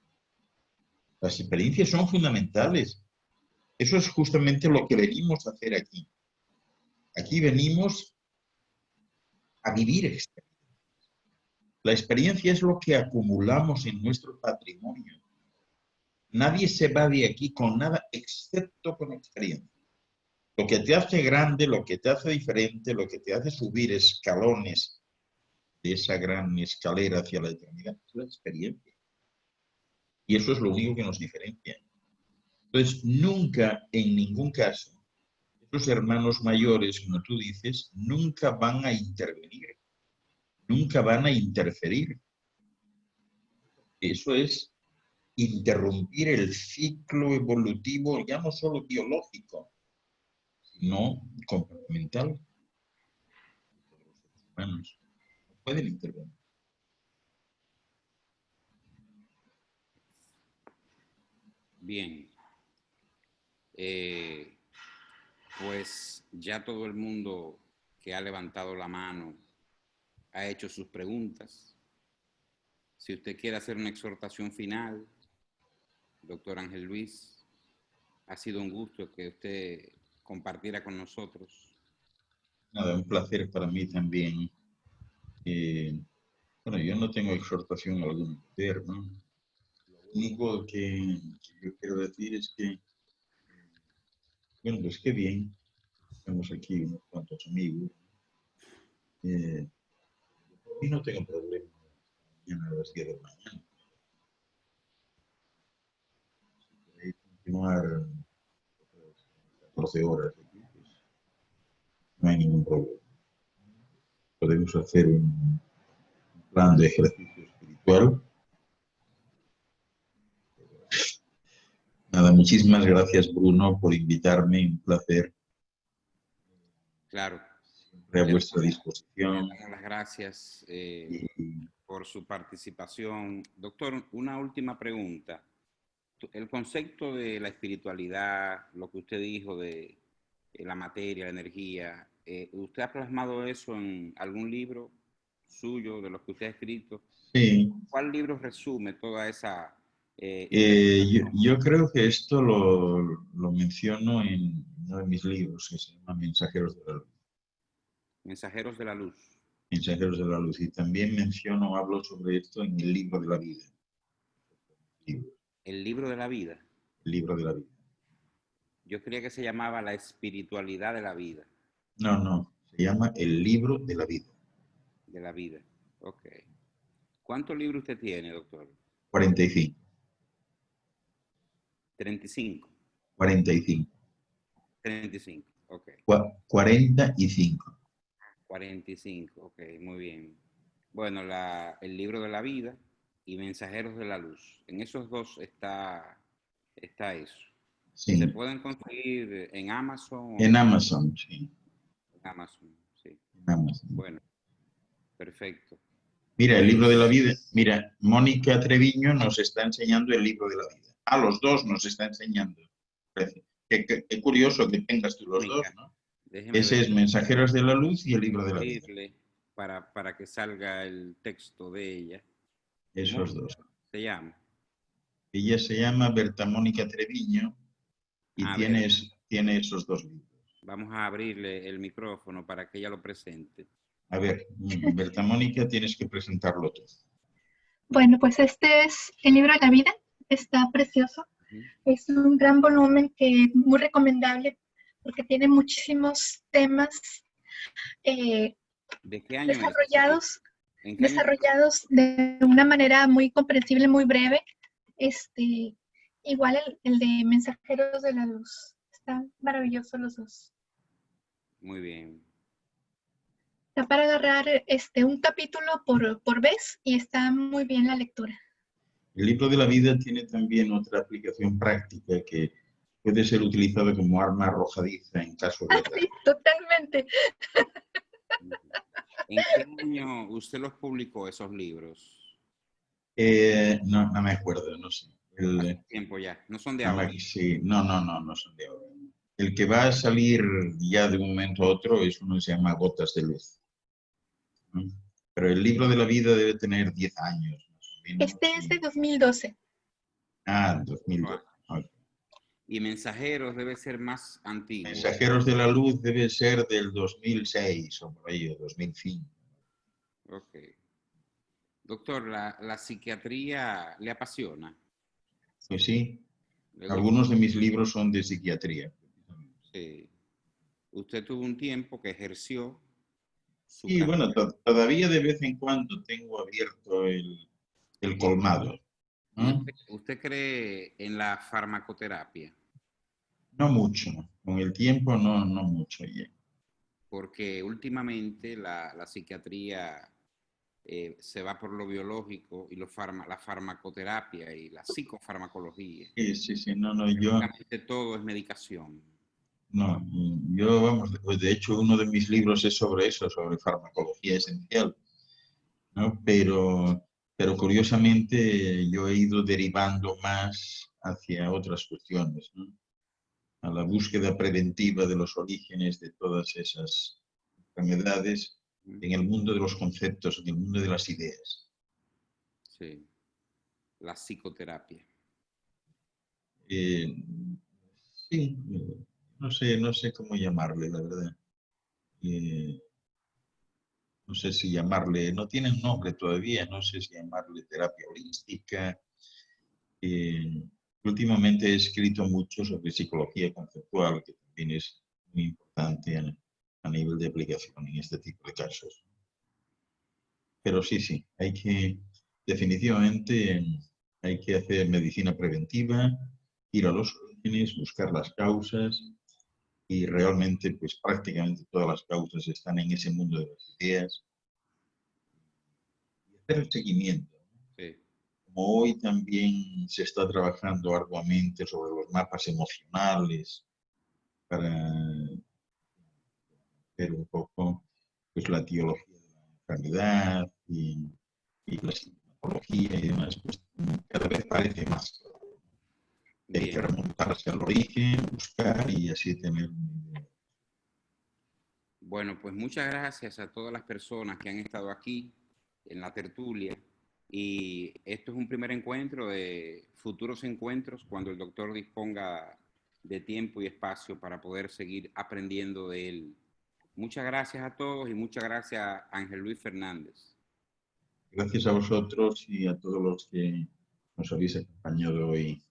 Las experiencias son fundamentales. Eso es justamente lo que venimos a hacer aquí. Aquí venimos a vivir experiencias. La experiencia es lo que acumulamos en nuestro patrimonio. Nadie se va de aquí con nada excepto con experiencia. Lo que te hace grande, lo que te hace diferente, lo que te hace subir escalones de esa gran escalera hacia la eternidad es la experiencia. Y eso es lo único que nos diferencia. Entonces, nunca, en ningún caso, esos hermanos mayores, como tú dices, nunca van a intervenir, nunca van a interferir. Eso es interrumpir el ciclo evolutivo, ya no solo biológico, sino comportamental. Los seres humanos no pueden intervenir. Bien. Pues ya todo el mundo que ha levantado la mano ha hecho sus preguntas. Si usted quiere hacer una exhortación final, doctor Ángel Luis, ha sido un gusto que usted compartiera con nosotros. Nada, un placer para mí también. Bueno, yo no tengo exhortación alguna que hacer, ¿no? Lo único que yo quiero decir es que, bueno, pues qué bien, estamos aquí unos cuantos amigos. Y no tengo problema mañana a las 10 de la mañana. Si queréis continuar 14 horas aquí, pues no hay ningún problema. Podemos hacer un plan de ejercicio espiritual. Nada, muchísimas gracias, Bruno, por invitarme. Un placer. Claro. Siempre a vuestra disposición. Le damos las gracias Y por su participación. Doctor, una última pregunta. El concepto de la espiritualidad, lo que usted dijo de la materia, la energía, ¿usted ha plasmado eso en algún libro suyo, de los que usted ha escrito? Sí. ¿Cuál libro resume toda esa Yo creo que esto lo menciono en uno de mis libros, que se llama Mensajeros de la Luz. Mensajeros de la Luz? Mensajeros de la Luz. Y también hablo sobre esto en el libro de la vida. El libro de la vida. El libro de la vida. Yo creía que se llamaba La espiritualidad de la vida. No, se llama El libro de la vida. De la vida, ok. ¿Cuántos libros usted tiene, doctor? 45. 35. 45. 35, ok. 45. 45, ok, muy bien. Bueno, el libro de la vida y Mensajeros de la Luz. En esos dos está eso. Sí. ¿Se pueden conseguir en Amazon? En Amazon, sí. En Amazon, sí. En Amazon. Bueno, perfecto. Mira, el Pues, libro de la vida. Mira, Mónica Treviño nos está enseñando el libro de la vida. A los dos nos está enseñando. Qué curioso que tengas tú los dos, ¿no? Ese es Mensajeros de la Luz y el libro de la vida. Para que salga el texto de ella. Esos dos. ¿Se llama? Ella se llama Berta Mónica Treviño y tiene esos dos libros. Vamos a abrirle el micrófono para que ella lo presente. A ver, Berta Mónica, tienes que presentarlo tú. Bueno, pues este es el libro de la vida. Está precioso. Es un gran volumen que muy recomendable porque tiene muchísimos temas ¿De qué año desarrollados de una manera muy comprensible, muy breve. Igual el de Mensajeros de la Luz. Están maravillosos los dos. Muy bien. Está para agarrar un capítulo por vez y está muy bien la lectura. El libro de la vida tiene también otra aplicación práctica que puede ser utilizado como arma arrojadiza en caso de ataque. Sí, totalmente. ¿En qué año usted los publicó, esos libros? No me acuerdo, no sé. Hace tiempo ya, no son de ahora. Sí, no son de ahora. El que va a salir ya de un momento a otro es uno que se llama Gotas de Luz. Pero el libro de la vida debe tener 10 años. Más o menos, este es de 2012. 2012. Okay. Y Mensajeros debe ser más antiguo. Mensajeros de la Luz debe ser del 2006 o por ahí, o 2005. Ok. Doctor, ¿la psiquiatría le apasiona? Pues sí. Algunos de mis libros son de psiquiatría. Sí. Usted tuvo un tiempo que ejerció su Sí, bueno, todavía de vez en cuando tengo abierto el colmado. ¿Usted cree en la farmacoterapia? No mucho. Con el tiempo no mucho ya. Porque últimamente la psiquiatría se va por lo biológico y la farmacoterapia y la psicofarmacología. Sí, no, yo... Todo es medicación. No, yo, vamos, de hecho uno de mis libros es sobre eso, sobre farmacología esencial, ¿no? Pero curiosamente yo he ido derivando más hacia otras cuestiones, ¿no? A la búsqueda preventiva de los orígenes de todas esas enfermedades en el mundo de los conceptos, en el mundo de las ideas. Sí, la psicoterapia. Sí, no sé cómo llamarle, la verdad. No sé si llamarle, no tiene un nombre todavía, no sé si llamarle terapia holística. Últimamente he escrito mucho sobre psicología conceptual, que también es muy importante a nivel de aplicación en este tipo de casos. Pero sí, definitivamente hay que hacer medicina preventiva, ir a los orígenes, buscar las causas, y realmente pues prácticamente todas las causas están en ese mundo de las ideas. Y hacer el seguimiento. Sí. Como hoy también se está trabajando arduamente sobre los mapas emocionales para ver un poco pues, la etiología de la enfermedad y la psicología y demás, pues cada vez parece más. Hay que remontarse al origen, buscar y así tener una idea. Bueno, pues muchas gracias a todas las personas que han estado aquí en la tertulia. Y esto es un primer encuentro de futuros encuentros cuando el doctor disponga de tiempo y espacio para poder seguir aprendiendo de él. Muchas gracias a todos y muchas gracias a Ángel Luis Fernández. Gracias a vosotros y a todos los que nos habéis acompañado hoy.